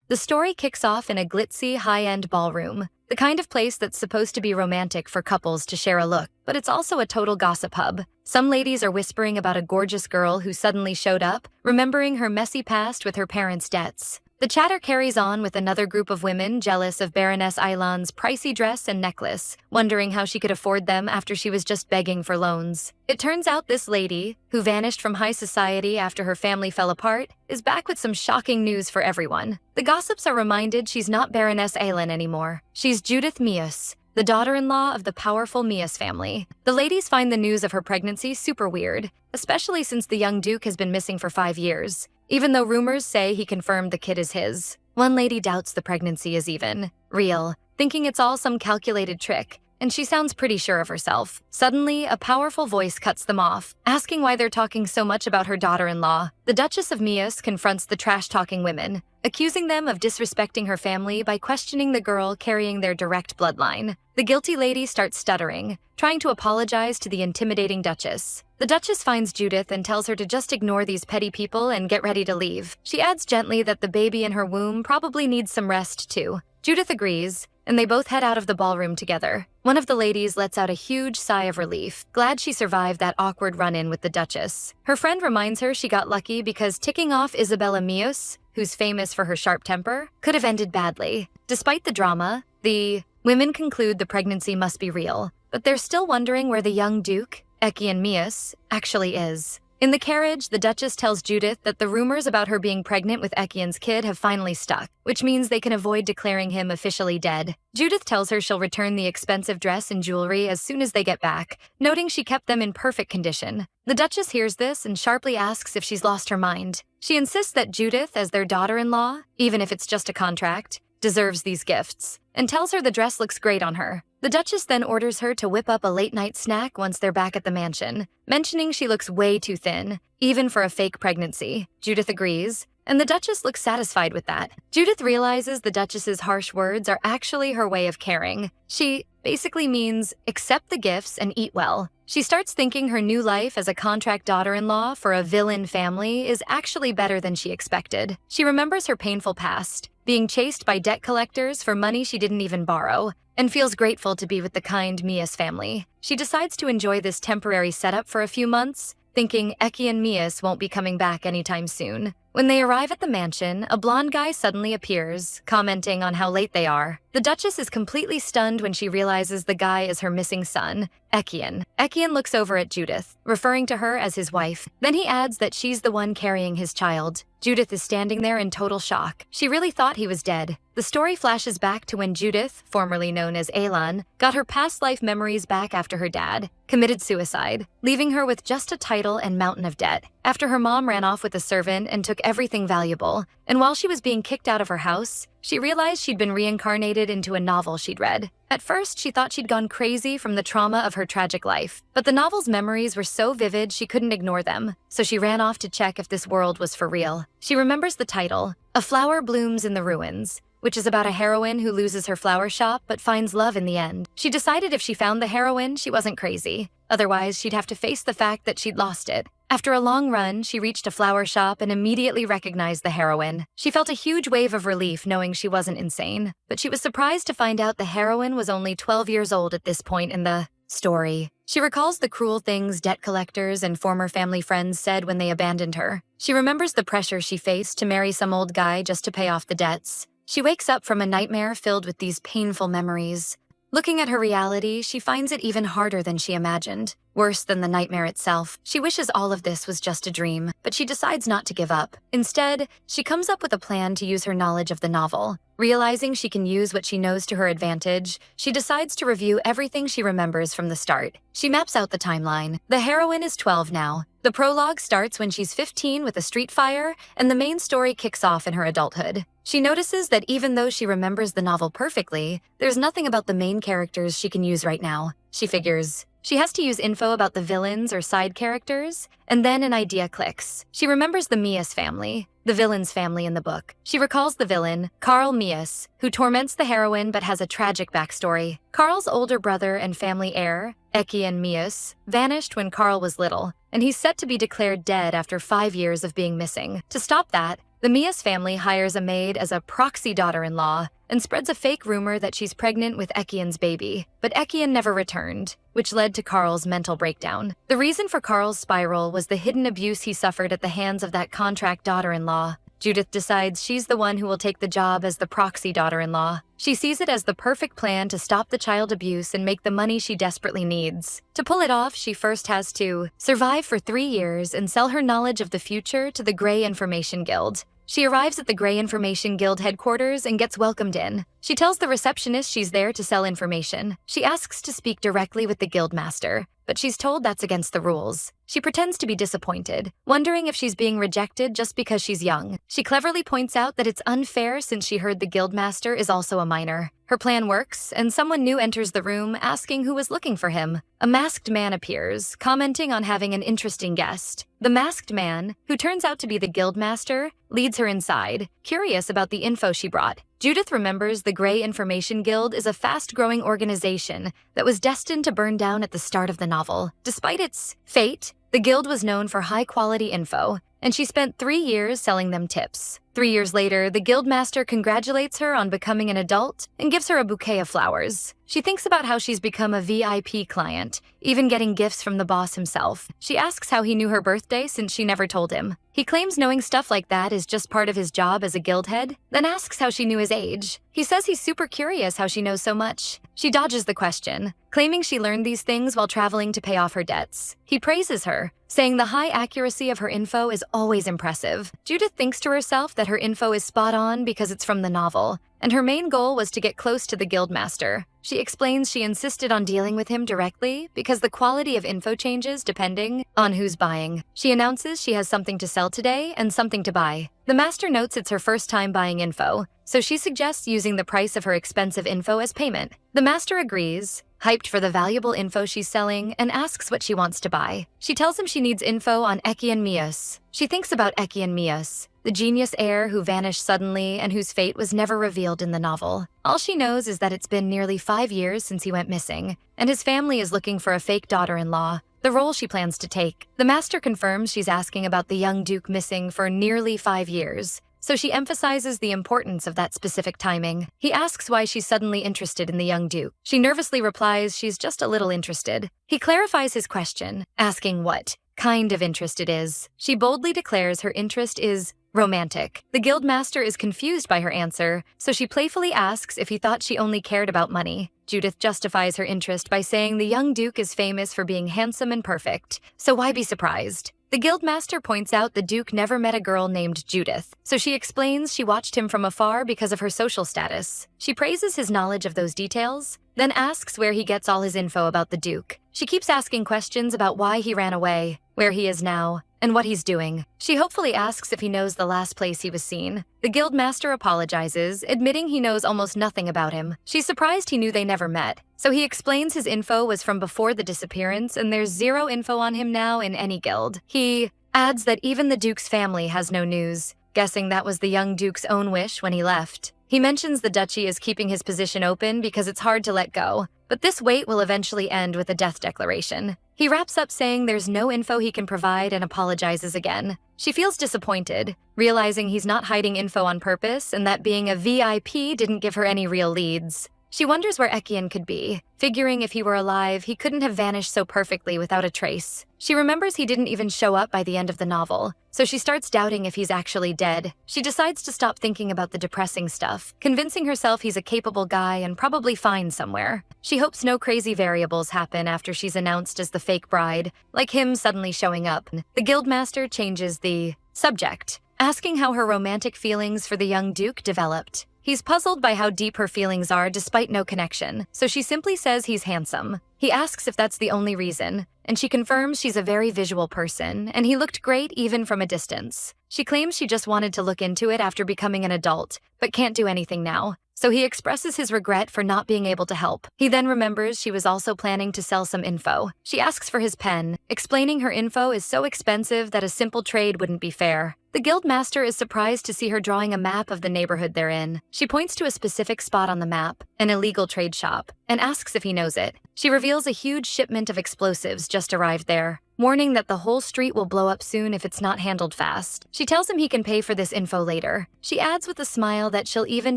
The story kicks off in a glitzy, high-end ballroom, the kind of place that's supposed to be romantic for couples to share a look, but it's also a total gossip hub. Some ladies are whispering about a gorgeous girl who suddenly showed up, remembering her messy past with her parents' debts. The chatter carries on with another group of women jealous of Baroness Ailan's pricey dress and necklace, wondering how she could afford them after she was just begging for loans. It turns out this lady, who vanished from high society after her family fell apart, is back with some shocking news for everyone. The gossips are reminded she's not Baroness Ailan anymore. She's Judith Mius, the daughter-in-law of the powerful Mius family. The ladies find the news of her pregnancy super weird, especially since the young duke has been missing for 5 years. Even though rumors say he confirmed the kid is his. One lady doubts the pregnancy is even real, thinking it's all some calculated trick, and she sounds pretty sure of herself. Suddenly, a powerful voice cuts them off, asking why they're talking so much about her daughter-in-law. The Duchess of Mius confronts the trash-talking women, accusing them of disrespecting her family by questioning the girl carrying their direct bloodline. The guilty lady starts stuttering, trying to apologize to the intimidating Duchess. The Duchess finds Judith and tells her to just ignore these petty people and get ready to leave. She adds gently that the baby in her womb probably needs some rest too. Judith agrees, and they both head out of the ballroom together. One of the ladies lets out a huge sigh of relief, glad she survived that awkward run-in with the Duchess. Her friend reminds her she got lucky because ticking off Isabella Mius, who's famous for her sharp temper, could have ended badly. Despite the drama, the women conclude the pregnancy must be real, but they're still wondering where the young Duke, Ekian Mius, actually is. In the carriage, the Duchess tells Judith that the rumors about her being pregnant with Ekian's kid have finally stuck, which means they can avoid declaring him officially dead. Judith tells her she'll return the expensive dress and jewelry as soon as they get back, noting she kept them in perfect condition. The Duchess hears this and sharply asks if she's lost her mind. She insists that Judith, as their daughter-in-law, even if it's just a contract, deserves these gifts, and tells her the dress looks great on her. The Duchess then orders her to whip up a late-night snack once they're back at the mansion, mentioning she looks way too thin, even for a fake pregnancy. Judith agrees, and the Duchess looks satisfied with that. Judith realizes the Duchess's harsh words are actually her way of caring. She basically means, accept the gifts and eat well. She starts thinking her new life as a contract daughter-in-law for a villain family is actually better than she expected. She remembers her painful past, being chased by debt collectors for money she didn't even borrow, and feels grateful to be with the kind Mius family. She decides to enjoy this temporary setup for a few months, thinking Ekian Mius won't be coming back anytime soon. When they arrive at the mansion, a blonde guy suddenly appears, commenting on how late they are. The Duchess is completely stunned when she realizes the guy is her missing son, Ekian. Ekian looks over at Judith, referring to her as his wife. Then he adds that she's the one carrying his child. Judith is standing there in total shock. She really thought he was dead. The story flashes back to when Judith, formerly known as Ailan, got her past life memories back after her dad committed suicide, leaving her with just a title and mountain of debt. After her mom ran off with a servant and took everything valuable, and while she was being kicked out of her house, she realized she'd been reincarnated into a novel she'd read. At first, she thought she'd gone crazy from the trauma of her tragic life, but the novel's memories were so vivid she couldn't ignore them, so she ran off to check if this world was for real. She remembers the title, A Flower Blooms in the Ruins, which is about a heroine who loses her flower shop but finds love in the end. She decided if she found the heroine, she wasn't crazy. Otherwise, she'd have to face the fact that she'd lost it. After a long run, she reached a flower shop and immediately recognized the heroine. She felt a huge wave of relief knowing she wasn't insane, but she was surprised to find out the heroine was only 12 years old at this point in the story. She recalls the cruel things debt collectors and former family friends said when they abandoned her. She remembers the pressure she faced to marry some old guy just to pay off the debts. She wakes up from a nightmare filled with these painful memories. Looking at her reality, she finds it even harder than she imagined. Worse than the nightmare itself. She wishes all of this was just a dream, but she decides not to give up. Instead, she comes up with a plan to use her knowledge of the novel. Realizing she can use what she knows to her advantage, she decides to review everything she remembers from the start. She maps out the timeline. The heroine is 12 now. The prologue starts when she's 15 with a street fire, and the main story kicks off in her adulthood. She notices that even though she remembers the novel perfectly, there's nothing about the main characters she can use right now. She figures she has to use info about the villains or side characters, and then an idea clicks. She remembers the Mius family, the villain's family in the book. She recalls the villain, Karl Mius, who torments the heroine but has a tragic backstory. Karl's older brother and family heir, Ekian Mius, vanished when Karl was little, and he's set to be declared dead after 5 years of being missing. To stop that, The Mia's family hires a maid as a proxy daughter-in-law and spreads a fake rumor that she's pregnant with Ekian's baby, but Ekian never returned, which led to Carl's mental breakdown. The reason for Carl's spiral was the hidden abuse he suffered at the hands of that contract daughter-in-law. Judith decides she's the one who will take the job as the proxy daughter-in-law. She sees it as the perfect plan to stop the child abuse and make the money she desperately needs. To pull it off, she first has to survive for 3 years and sell her knowledge of the future to the Grey Information Guild. She arrives at the Grey Information Guild headquarters and gets welcomed in. She tells the receptionist she's there to sell information. She asks to speak directly with the guildmaster, but she's told that's against the rules. She pretends to be disappointed, wondering if she's being rejected just because she's young. She cleverly points out that it's unfair since she heard the guildmaster is also a minor. Her plan works, and someone new enters the room asking who was looking for him. A masked man appears, commenting on having an interesting guest. The masked man, who turns out to be the guildmaster, leads her inside, curious about the info she brought. Judith remembers the Grey Information Guild is a fast-growing organization that was destined to burn down at the start of the novel. Despite its fate, the guild was known for high-quality info, and she spent 3 years selling them tips. 3 years later, the guildmaster congratulates her on becoming an adult and gives her a bouquet of flowers. She thinks about how she's become a VIP client, even getting gifts from the boss himself. She asks how he knew her birthday since she never told him. He claims knowing stuff like that is just part of his job as a guild head, then asks how she knew his age. He says he's super curious how she knows so much. She dodges the question, claiming she learned these things while traveling to pay off her debts. He praises her, saying the high accuracy of her info is always impressive. Judith thinks to herself that her info is spot on because it's from the novel, and her main goal was to get close to the guildmaster. She explains she insisted on dealing with him directly because the quality of info changes depending on who's buying. She announces she has something to sell today and something to buy. The master notes it's her first time buying info, so she suggests using the price of her expensive info as payment. The master agrees, hyped for the valuable info she's selling, and asks what she wants to buy. She tells him she needs info on Ekian Mias. She thinks about Ekian Mias, the genius heir who vanished suddenly and whose fate was never revealed in the novel. All she knows is that it's been nearly 5 years since he went missing, and his family is looking for a fake daughter-in-law, the role she plans to take. The master confirms she's asking about the young duke missing for nearly 5 years, so she emphasizes the importance of that specific timing. He asks why she's suddenly interested in the young duke. She nervously replies she's just a little interested. He clarifies his question, asking what kind of interest it is. She boldly declares her interest is romantic. The guildmaster is confused by her answer, so she playfully asks if he thought she only cared about money. Judith justifies her interest by saying the young duke is famous for being handsome and perfect, so why be surprised? The guildmaster points out the duke never met a girl named Judith, so she explains she watched him from afar because of her social status. She praises his knowledge of those details, then asks where he gets all his info about the duke. She keeps asking questions about why he ran away, where he is now, and what he's doing. She hopefully asks if he knows the last place he was seen. The guildmaster apologizes, admitting he knows almost nothing about him. She's surprised he knew they never met, so he explains his info was from before the disappearance and there's zero info on him now in any guild. He adds that even the duke's family has no news, guessing that was the young duke's own wish when he left. He mentions the duchy is keeping his position open because it's hard to let go, but this wait will eventually end with a death declaration. He wraps up saying there's no info he can provide and apologizes again. She feels disappointed, realizing he's not hiding info on purpose and that being a VIP didn't give her any real leads. She wonders where Ekian could be, figuring if he were alive, he couldn't have vanished so perfectly without a trace. She remembers he didn't even show up by the end of the novel, so she starts doubting if he's actually dead. She decides to stop thinking about the depressing stuff, convincing herself he's a capable guy and probably fine somewhere. She hopes no crazy variables happen after she's announced as the fake bride, like him suddenly showing up. The guildmaster changes the subject, asking how her romantic feelings for the young duke developed. He's puzzled by how deep her feelings are despite no connection, so she simply says he's handsome. He asks if that's the only reason, and she confirms she's a very visual person, and he looked great even from a distance. She claims she just wanted to look into it after becoming an adult, but can't do anything now, so he expresses his regret for not being able to help. He then remembers she was also planning to sell some info. She asks for his pen, explaining her info is so expensive that a simple trade wouldn't be fair. The guildmaster is surprised to see her drawing a map of the neighborhood they're in. She points to a specific spot on the map, an illegal trade shop, and asks if he knows it. She reveals a huge shipment of explosives just arrived there. warning that the whole street will blow up soon if it's not handled fast. She tells him he can pay for this info later. She adds with a smile that she'll even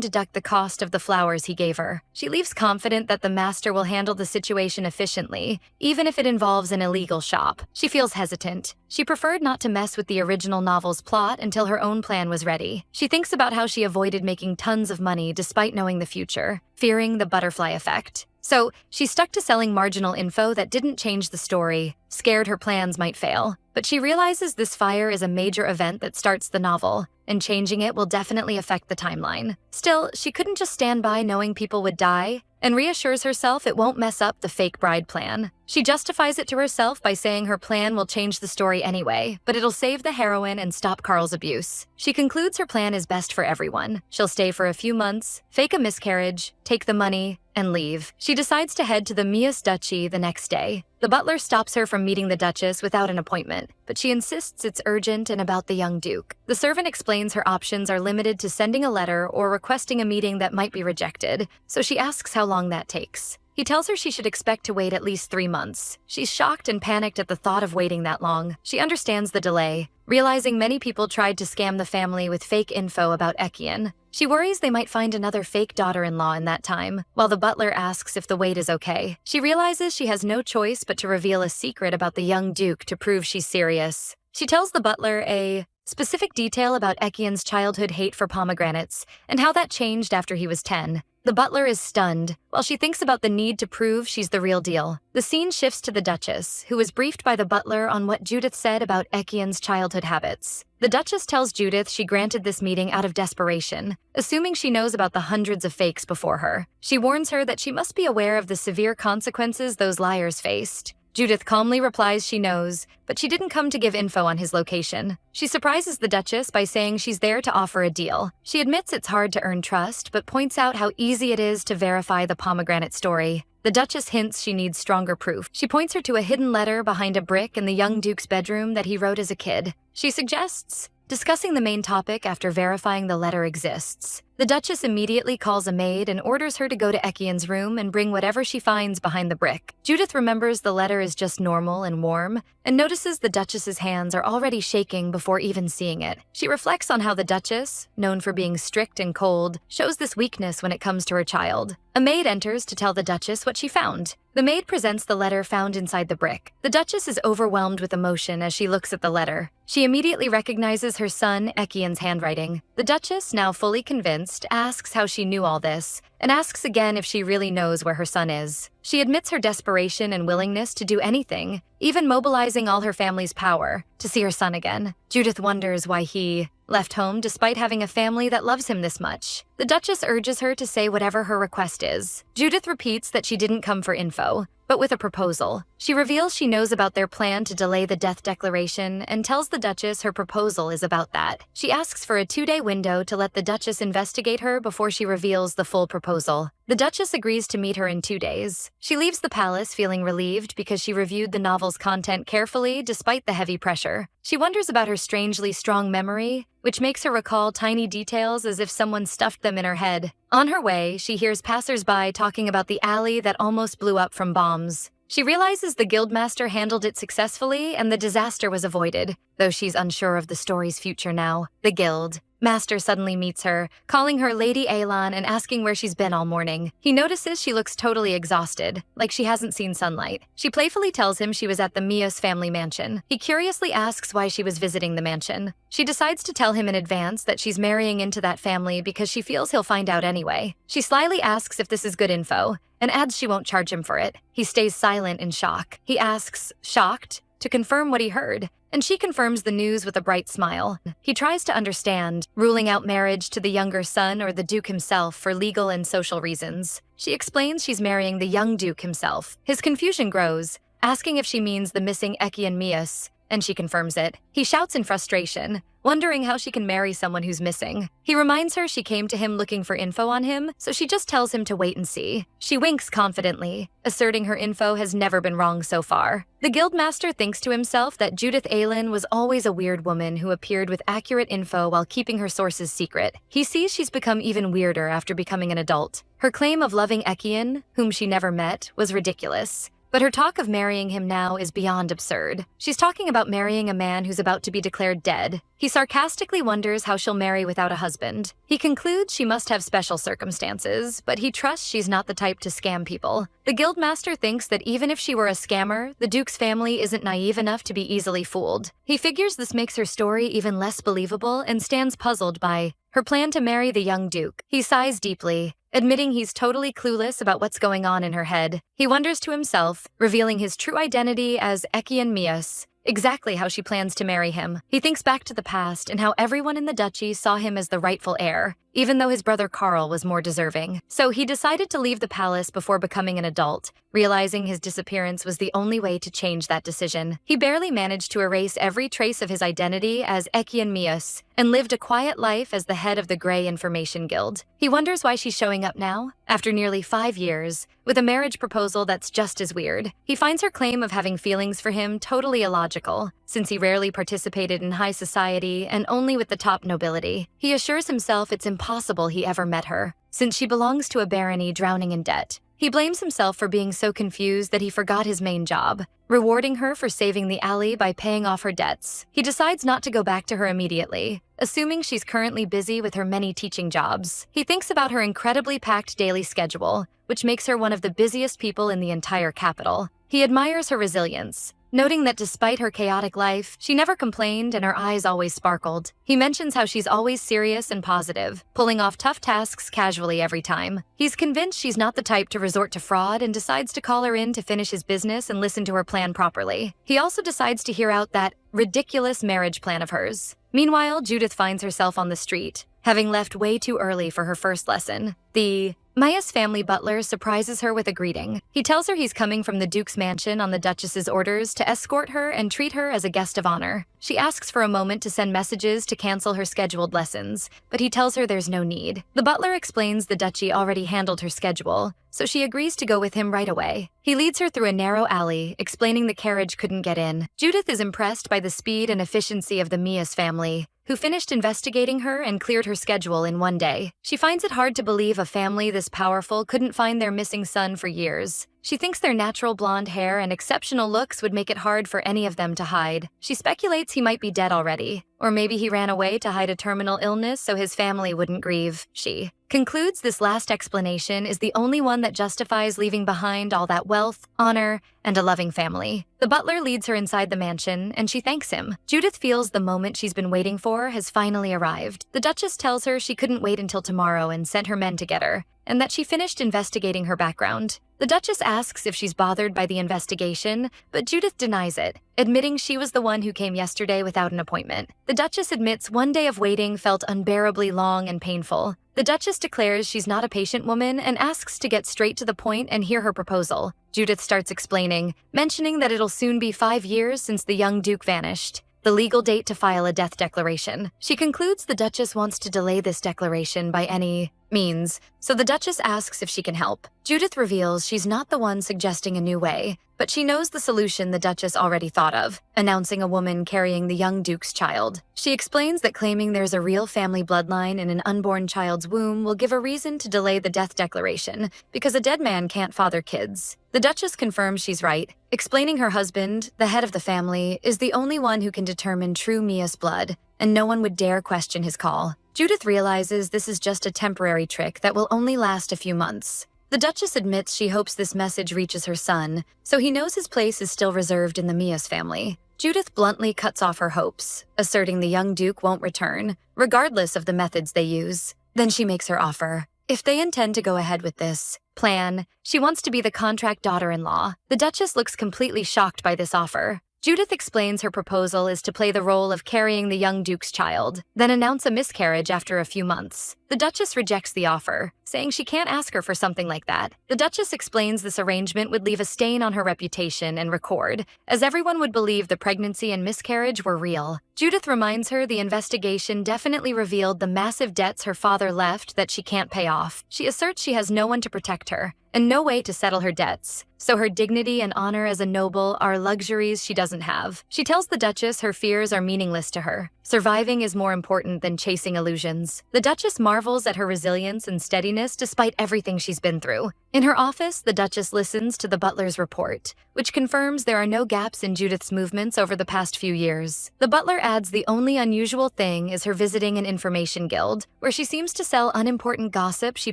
deduct the cost of the flowers he gave her. She leaves confident that the master will handle the situation efficiently, even if it involves an illegal shop. She feels hesitant. She preferred not to mess with the original novel's plot until her own plan was ready. She thinks about how she avoided making tons of money despite knowing the future, fearing the butterfly effect. So, she stuck to selling marginal info that didn't change the story, scared her plans might fail. But she realizes this fire is a major event that starts the novel, and changing it will definitely affect the timeline. Still, she couldn't just stand by knowing people would die, and reassures herself it won't mess up the fake bride plan. She justifies it to herself by saying her plan will change the story anyway, but it'll save the heroine and stop Carl's abuse. She concludes her plan is best for everyone. She'll stay for a few months, fake a miscarriage, take the money, and leave. She decides to head to the Mias Duchy the next day. The butler stops her from meeting the Duchess without an appointment, but she insists it's urgent and about the young Duke. The servant explains her options are limited to sending a letter or requesting a meeting that might be rejected, so she asks how long that takes. He tells her she should expect to wait at least 3 months. She's shocked and panicked at the thought of waiting that long. She understands the delay, realizing many people tried to scam the family with fake info about Ekian. She worries they might find another fake daughter-in-law in that time, while the butler asks if the wait is okay. She realizes she has no choice but to reveal a secret about the young Duke to prove she's serious. She tells the butler a specific detail about Ekian's childhood hate for pomegranates and how that changed after he was 10. The butler is stunned, while she thinks about the need to prove she's the real deal. The scene shifts to the Duchess, who is briefed by the butler on what Judith said about Ekian's childhood habits. The Duchess tells Judith she granted this meeting out of desperation, assuming she knows about the hundreds of fakes before her. She warns her that she must be aware of the severe consequences those liars faced. Judith calmly replies she knows, but she didn't come to give info on his location. She surprises the Duchess by saying she's there to offer a deal. She admits it's hard to earn trust, but points out how easy it is to verify the pomegranate story. The Duchess hints she needs stronger proof. She points her to a hidden letter behind a brick in the young Duke's bedroom that he wrote as a kid. She suggests discussing the main topic after verifying the letter exists. The Duchess immediately calls a maid and orders her to go to Ekian's room and bring whatever she finds behind the brick. Judith remembers the letter is just normal and warm, and notices the Duchess's hands are already shaking before even seeing it. She reflects on how the Duchess, known for being strict and cold, shows this weakness when it comes to her child. A maid enters to tell the Duchess what she found. The maid presents the letter found inside the brick. The Duchess is overwhelmed with emotion as she looks at the letter. She immediately recognizes her son, Ekian's handwriting. The Duchess, now fully convinced, asks how she knew all this, and asks again if she really knows where her son is. She admits her desperation and willingness to do anything, even mobilizing all her family's power, to see her son again. Judith wonders why he left home despite having a family that loves him this much. The Duchess urges her to say whatever her request is. Judith repeats that she didn't come for info, but with a proposal. She reveals she knows about their plan to delay the death declaration and tells the Duchess her proposal is about that. She asks for a 2-day window to let the Duchess investigate her before she reveals the full proposal. The Duchess agrees to meet her in 2 days. She leaves the palace feeling relieved because she reviewed the novel's content carefully despite the heavy pressure. She wonders about her strangely strong memory, which makes her recall tiny details as if someone stuffed them in her head. On her way, she hears passers-by talking about the alley that almost blew up from bombs. She realizes the guildmaster handled it successfully and the disaster was avoided, though she's unsure of the story's future now. The guild master suddenly meets her, calling her Lady Aelon and asking where she's been all morning. He notices she looks totally exhausted, like she hasn't seen sunlight. She playfully tells him she was at the Mias family mansion. He curiously asks why she was visiting the mansion. She decides to tell him in advance that she's marrying into that family because she feels he'll find out anyway. She slyly asks if this is good info, and adds she won't charge him for it. He stays silent in shock. He asks, shocked, to confirm what he heard, and she confirms the news with a bright smile. He tries to understand, ruling out marriage to the younger son or the Duke himself for legal and social reasons. She explains she's marrying the young Duke himself. His confusion grows, asking if she means the missing Ekian Mias, and she confirms it. He shouts in frustration, wondering how she can marry someone who's missing. He reminds her she came to him looking for info on him, so she just tells him to wait and see. She winks confidently, asserting her info has never been wrong so far. The guildmaster thinks to himself that Judith Aelin was always a weird woman who appeared with accurate info while keeping her sources secret. He sees she's become even weirder after becoming an adult. Her claim of loving Ekian, whom she never met, was ridiculous. But her talk of marrying him now is beyond absurd. She's talking about marrying a man who's about to be declared dead. He sarcastically wonders how she'll marry without a husband. He concludes she must have special circumstances, but he trusts she's not the type to scam people. The guildmaster thinks that even if she were a scammer, the Duke's family isn't naive enough to be easily fooled. He figures this makes her story even less believable and stands puzzled by her plan to marry the young Duke. He sighs deeply, admitting he's totally clueless about what's going on in her head. He wonders to himself, revealing his true identity as Ekian Mias, exactly how she plans to marry him. He thinks back to the past and how everyone in the duchy saw him as the rightful heir, even though his brother Carl was more deserving. So he decided to leave the palace before becoming an adult, realizing his disappearance was the only way to change that decision. He barely managed to erase every trace of his identity as Ekian Mias and lived a quiet life as the head of the Grey Information Guild. He wonders why she's showing up now, after nearly 5 years, with a marriage proposal that's just as weird. He finds her claim of having feelings for him totally illogical, since he rarely participated in high society and only with the top nobility. He assures himself it's impossible he ever met her, since she belongs to a barony drowning in debt. He blames himself for being so confused that he forgot his main job, rewarding her for saving the alley by paying off her debts. He decides not to go back to her immediately, assuming she's currently busy with her many teaching jobs. He thinks about her incredibly packed daily schedule, which makes her one of the busiest people in the entire capital. He admires her resilience, noting that despite her chaotic life, she never complained and her eyes always sparkled. He mentions how she's always serious and positive, pulling off tough tasks casually every time. He's convinced she's not the type to resort to fraud and decides to call her in to finish his business and listen to her plan properly. He also decides to hear out that ridiculous marriage plan of hers. Meanwhile, Judith finds herself on the street, having left way too early for her first lesson. The Maya's family butler surprises her with a greeting. He tells her he's coming from the Duke's mansion on the Duchess's orders to escort her and treat her as a guest of honor. She asks for a moment to send messages to cancel her scheduled lessons, but he tells her there's no need. The butler explains the duchy already handled her schedule, so she agrees to go with him right away. He leads her through a narrow alley, explaining the carriage couldn't get in. Judith is impressed by the speed and efficiency of the Mias family, who finished investigating her and cleared her schedule in one day. She finds it hard to believe a family this powerful couldn't find their missing son for years. She thinks their natural blonde hair and exceptional looks would make it hard for any of them to hide. She speculates he might be dead already, or maybe he ran away to hide a terminal illness so his family wouldn't grieve. She concludes this last explanation is the only one that justifies leaving behind all that wealth, honor, and a loving family. The butler leads her inside the mansion, and she thanks him. Judith feels the moment she's been waiting for has finally arrived. The Duchess tells her she couldn't wait until tomorrow and sent her men to get her, and that she finished investigating her background. The Duchess asks if she's bothered by the investigation, but Judith denies it, admitting she was the one who came yesterday without an appointment. The Duchess admits one day of waiting felt unbearably long and painful. The Duchess declares she's not a patient woman and asks to get straight to the point and hear her proposal. Judith starts explaining, mentioning that it'll soon be 5 years since the young Duke vanished, the legal date to file a death declaration. She concludes the Duchess wants to delay this declaration by any means, so the Duchess asks if she can help. Judith reveals she's not the one suggesting a new way, but she knows the solution the Duchess already thought of, announcing a woman carrying the young Duke's child. She explains that claiming there's a real family bloodline in an unborn child's womb will give a reason to delay the death declaration, because a dead man can't father kids. The Duchess confirms she's right, explaining her husband, the head of the family, is the only one who can determine true Mia's blood, and no one would dare question his call. Judith realizes this is just a temporary trick that will only last a few months. The Duchess admits she hopes this message reaches her son, so he knows his place is still reserved in the Mias family. Judith bluntly cuts off her hopes, asserting the young Duke won't return, regardless of the methods they use. Then she makes her offer. If they intend to go ahead with this plan, she wants to be the contract daughter-in-law. The Duchess looks completely shocked by this offer. Judith explains her proposal is to play the role of carrying the young Duke's child, then announce a miscarriage after a few months. The Duchess rejects the offer, saying she can't ask her for something like that. The Duchess explains this arrangement would leave a stain on her reputation and record, as everyone would believe the pregnancy and miscarriage were real. Judith reminds her the investigation definitely revealed the massive debts her father left that she can't pay off. She asserts she has no one to protect her, and no way to settle her debts, so her dignity and honor as a noble are luxuries she doesn't have. She tells the Duchess her fears are meaningless to her. Surviving is more important than chasing illusions. The Duchess marvels at her resilience and steadiness despite everything she's been through. In her office, the Duchess listens to the butler's report, which confirms there are no gaps in Judith's movements over the past few years. The butler adds the only unusual thing is her visiting an information guild, where she seems to sell unimportant gossip she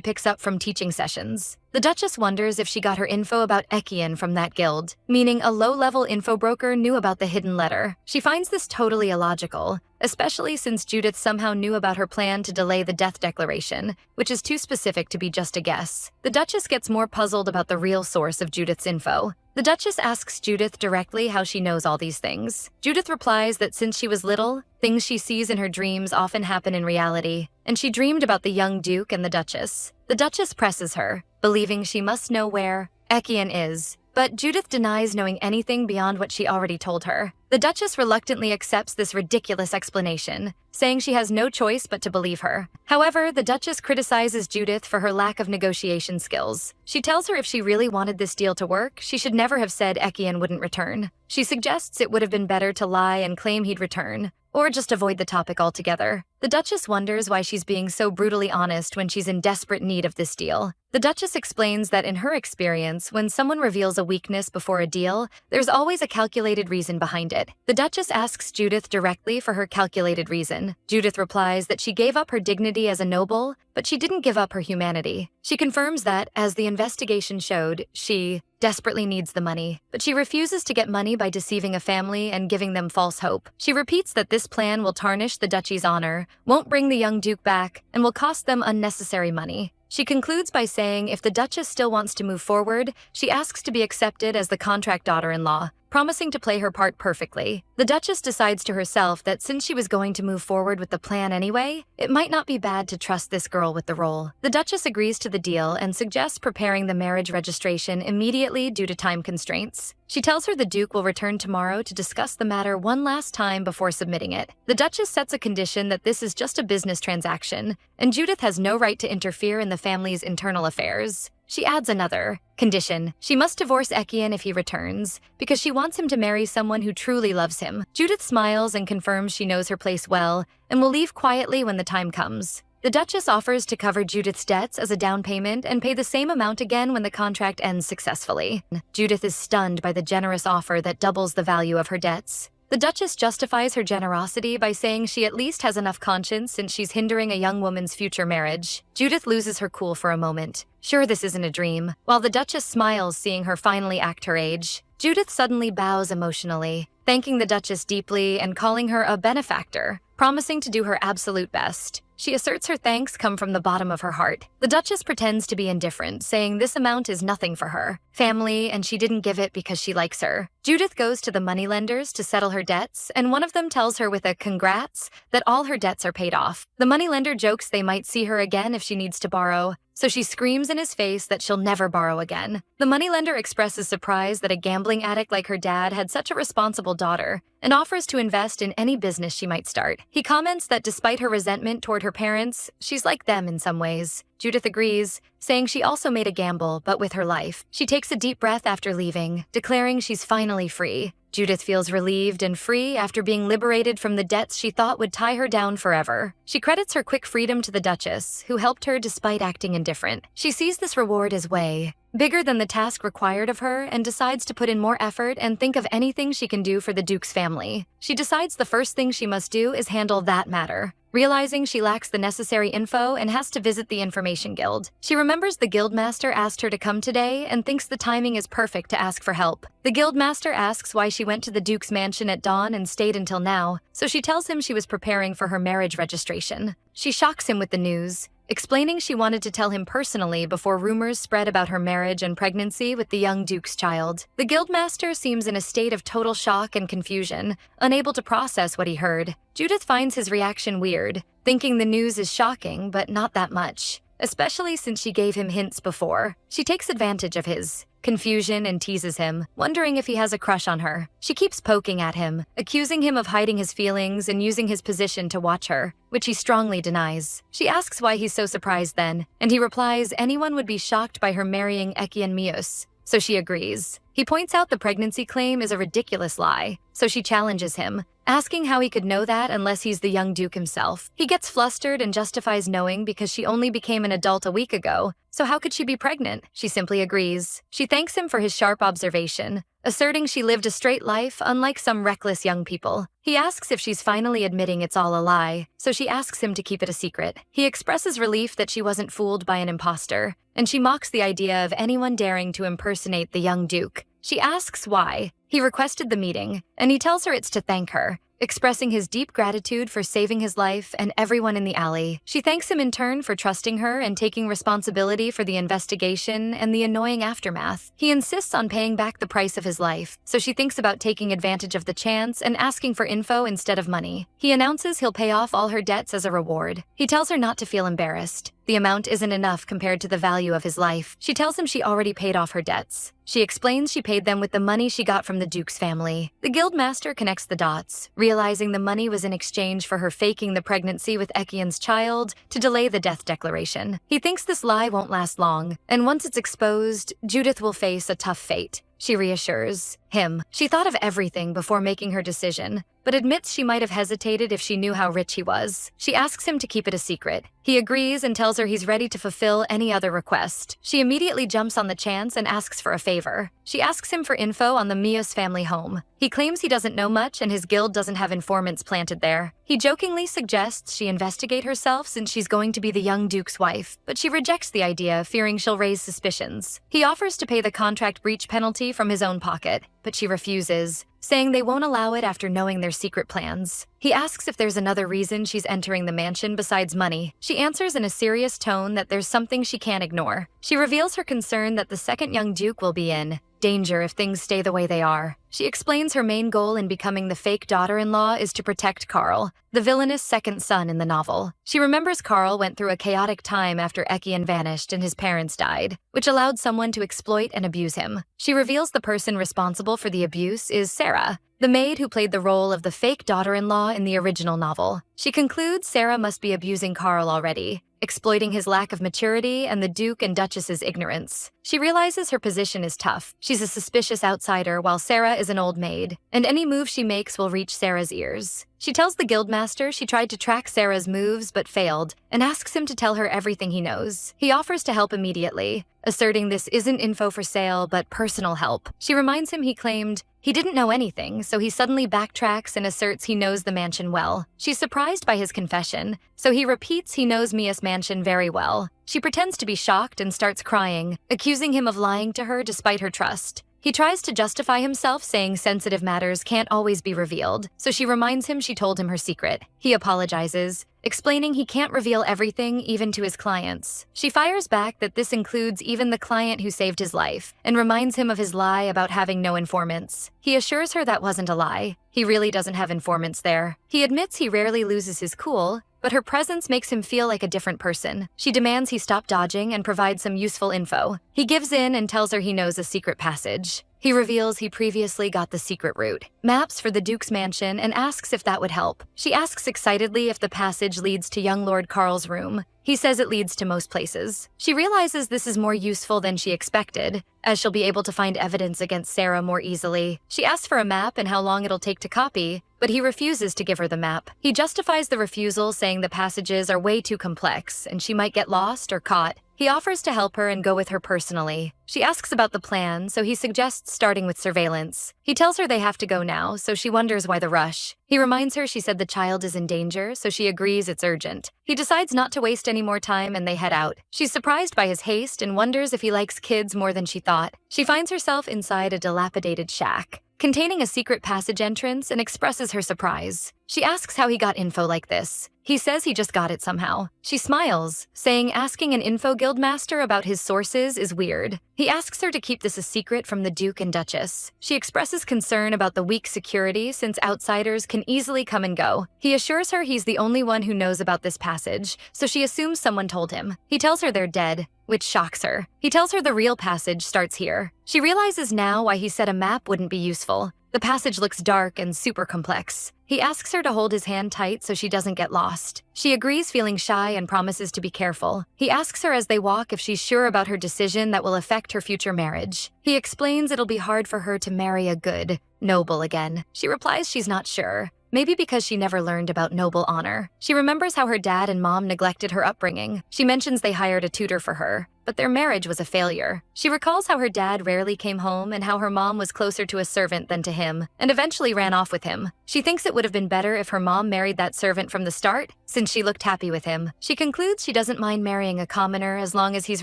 picks up from teaching sessions. The Duchess wonders if she got her info about Ekian from that guild, meaning a low-level info broker knew about the hidden letter. She finds this totally illogical, especially since Judith somehow knew about her plan to delay the death declaration, which is too specific to be just a guess. The Duchess gets more puzzled about the real source of Judith's info. The Duchess asks Judith directly how she knows all these things. Judith replies that since she was little, things she sees in her dreams often happen in reality, and she dreamed about the young Duke and the Duchess. The Duchess presses her, believing she must know where Ekian is, but Judith denies knowing anything beyond what she already told her. The Duchess reluctantly accepts this ridiculous explanation, saying she has no choice but to believe her. However, the Duchess criticizes Judith for her lack of negotiation skills. She tells her if she really wanted this deal to work, she should never have said Ekian wouldn't return. She suggests it would have been better to lie and claim he'd return, or just avoid the topic altogether. The Duchess wonders why she's being so brutally honest when she's in desperate need of this deal. The Duchess explains that in her experience, when someone reveals a weakness before a deal, there's always a calculated reason behind it. The Duchess asks Judith directly for her calculated reason. Judith replies that she gave up her dignity as a noble, but she didn't give up her humanity. She confirms that, as the investigation showed, she desperately needs the money, but she refuses to get money by deceiving a family and giving them false hope. She repeats that this plan will tarnish the duchy's honor, won't bring the young Duke back, and will cost them unnecessary money. She concludes by saying if the Duchess still wants to move forward, she asks to be accepted as the contract daughter-in-law, promising to play her part perfectly. The Duchess decides to herself that since she was going to move forward with the plan anyway, it might not be bad to trust this girl with the role. The Duchess agrees to the deal and suggests preparing the marriage registration immediately due to time constraints. She tells her the Duke will return tomorrow to discuss the matter one last time before submitting it. The Duchess sets a condition that this is just a business transaction, and Judith has no right to interfere in the family's internal affairs. She adds another condition. She must divorce Ekian if he returns, because she wants him to marry someone who truly loves him. Judith smiles and confirms she knows her place well and will leave quietly when the time comes. The Duchess offers to cover Judith's debts as a down payment and pay the same amount again when the contract ends successfully. Judith is stunned by the generous offer that doubles the value of her debts. The Duchess justifies her generosity by saying she at least has enough conscience since she's hindering a young woman's future marriage. Judith loses her cool for a moment. Sure, this isn't a dream. While the Duchess smiles seeing her finally act her age, Judith suddenly bows emotionally, thanking the Duchess deeply and calling her a benefactor, promising to do her absolute best. She asserts her thanks come from the bottom of her heart. The Duchess pretends to be indifferent, saying this amount is nothing for her. Family, and she didn't give it because she likes her. Judith goes to the moneylenders to settle her debts, and one of them tells her with a congrats that all her debts are paid off. The moneylender jokes they might see her again if she needs to borrow, so she screams in his face that she'll never borrow again. The moneylender expresses surprise that a gambling addict like her dad had such a responsible daughter, and offers to invest in any business she might start. He comments that despite her resentment toward her parents, she's like them in some ways. Judith agrees, saying she also made a gamble, but with her life. She takes a deep breath after leaving, declaring she's finally free. Judith feels relieved and free after being liberated from the debts she thought would tie her down forever. She credits her quick freedom to the Duchess, who helped her despite acting indifferent. She sees this reward as way bigger than the task required of her and decides to put in more effort and think of anything she can do for the Duke's family. She decides the first thing she must do is handle that matter, realizing she lacks the necessary info and has to visit the Information Guild. She remembers the guildmaster asked her to come today and thinks the timing is perfect to ask for help. The guildmaster asks why she went to the Duke's mansion at dawn and stayed until now, so she tells him she was preparing for her marriage registration. She shocks him with the news, explaining she wanted to tell him personally before rumors spread about her marriage and pregnancy with the young Duke's child. The guildmaster seems in a state of total shock and confusion, unable to process what he heard. Judith finds his reaction weird, thinking the news is shocking, but not that much, especially since she gave him hints before. She takes advantage of his confusion and teases him, wondering if he has a crush on her. She keeps poking at him, accusing him of hiding his feelings and using his position to watch her, which he strongly denies. She asks why he's so surprised then, and he replies anyone would be shocked by her marrying Ekian Mius, so she agrees. He points out the pregnancy claim is a ridiculous lie, so she challenges him, asking how he could know that unless he's the young Duke himself. He gets flustered and justifies knowing because she only became an adult a week ago, so how could she be pregnant? She simply agrees. She thanks him for his sharp observation, asserting she lived a straight life unlike some reckless young people. He asks if she's finally admitting it's all a lie, so she asks him to keep it a secret. He expresses relief that she wasn't fooled by an imposter, and she mocks the idea of anyone daring to impersonate the young Duke. She asks why. He requested the meeting, and he tells her it's to thank her, expressing his deep gratitude for saving his life and everyone in the alley. She thanks him in turn for trusting her and taking responsibility for the investigation and the annoying aftermath. He insists on paying back the price of his life, so she thinks about taking advantage of the chance and asking for info instead of money. He announces he'll pay off all her debts as a reward. He tells her not to feel embarrassed. The amount isn't enough compared to the value of his life. She tells him she already paid off her debts. She explains she paid them with the money she got from the Duke's family. The guildmaster connects the dots, realizing the money was in exchange for her faking the pregnancy with Ekian's child to delay the death declaration. He thinks this lie won't last long, and once it's exposed, Judith will face a tough fate. She reassures him. She thought of everything before making her decision, but admits she might have hesitated if she knew how rich he was. She asks him to keep it a secret. He agrees and tells her he's ready to fulfill any other request. She immediately jumps on the chance and asks for a favor. She asks him for info on the Mios family home. He claims he doesn't know much and his guild doesn't have informants planted there. He jokingly suggests she investigate herself since she's going to be the young Duke's wife, but she rejects the idea, fearing she'll raise suspicions. He offers to pay the contract breach penalty from his own pocket, but she refuses, saying they won't allow it after knowing their secret plans. He asks if there's another reason she's entering the mansion besides money. She answers in a serious tone that there's something she can't ignore. She reveals her concern that the second young Duke will be in danger if things stay the way they are. She explains her main goal in becoming the fake daughter-in-law is to protect Carl, the villainous second son in the novel. She remembers Carl went through a chaotic time after Ekian vanished and his parents died, which allowed someone to exploit and abuse him. She reveals the person responsible for the abuse is Sarah, the maid who played the role of the fake daughter-in-law in the original novel. She concludes Sarah must be abusing Carl already, exploiting his lack of maturity and the Duke and Duchess's ignorance. She realizes her position is tough. She's a suspicious outsider while Sarah is an old maid, and any move she makes will reach Sarah's ears. She tells the guildmaster she tried to track Sarah's moves but failed, and asks him to tell her everything he knows. He offers to help immediately, asserting this isn't info for sale but personal help. She reminds him he claimed he didn't know anything, so he suddenly backtracks and asserts he knows the mansion well. She's surprised by his confession, so he repeats he knows Mia's mansion very well. She pretends to be shocked and starts crying, accusing him of lying to her despite her trust. He tries to justify himself, saying sensitive matters can't always be revealed, so she reminds him she told him her secret. He apologizes, explaining he can't reveal everything even to his clients. She fires back that this includes even the client who saved his life, and reminds him of his lie about having no informants. He assures her that wasn't a lie. He really doesn't have informants there. He admits he rarely loses his cool, but her presence makes him feel like a different person. She demands he stop dodging and provide some useful info. He gives in and tells her he knows a secret passage. He reveals he previously got the secret route, maps for the Duke's mansion, and asks if that would help. She asks excitedly if the passage leads to young Lord Carl's room. He says it leads to most places. She realizes this is more useful than she expected, as she'll be able to find evidence against Sarah more easily. She asks for a map and how long it'll take to copy, but he refuses to give her the map. He justifies the refusal, saying the passages are way too complex and she might get lost or caught. He offers to help her and go with her personally. She asks about the plan, so he suggests starting with surveillance. He tells her they have to go now, so she wonders why the rush. He reminds her she said the child is in danger, so she agrees it's urgent. He decides not to waste any more time and they head out. She's surprised by his haste and wonders if he likes kids more than she thought. She finds herself inside a dilapidated shack, containing a secret passage entrance, and expresses her surprise. She asks how he got info like this. He says he just got it somehow. She smiles, saying asking an info guildmaster about his sources is weird. He asks her to keep this a secret from the Duke and Duchess. She expresses concern about the weak security since outsiders can easily come and go. He assures her he's the only one who knows about this passage, so she assumes someone told him. He tells her they're dead, which shocks her. He tells her the real passage starts here. She realizes now why he said a map wouldn't be useful. The passage looks dark and super complex. He asks her to hold his hand tight so she doesn't get lost. She agrees, feeling shy, and promises to be careful. He asks her as they walk if she's sure about her decision that will affect her future marriage. He explains it'll be hard for her to marry a good noble again. She replies she's not sure. Maybe because she never learned about noble honor. She remembers how her dad and mom neglected her upbringing. She mentions they hired a tutor for her, but their marriage was a failure. She recalls how her dad rarely came home and how her mom was closer to a servant than to him, and eventually ran off with him. She thinks it would have been better if her mom married that servant from the start, since she looked happy with him. She concludes she doesn't mind marrying a commoner as long as he's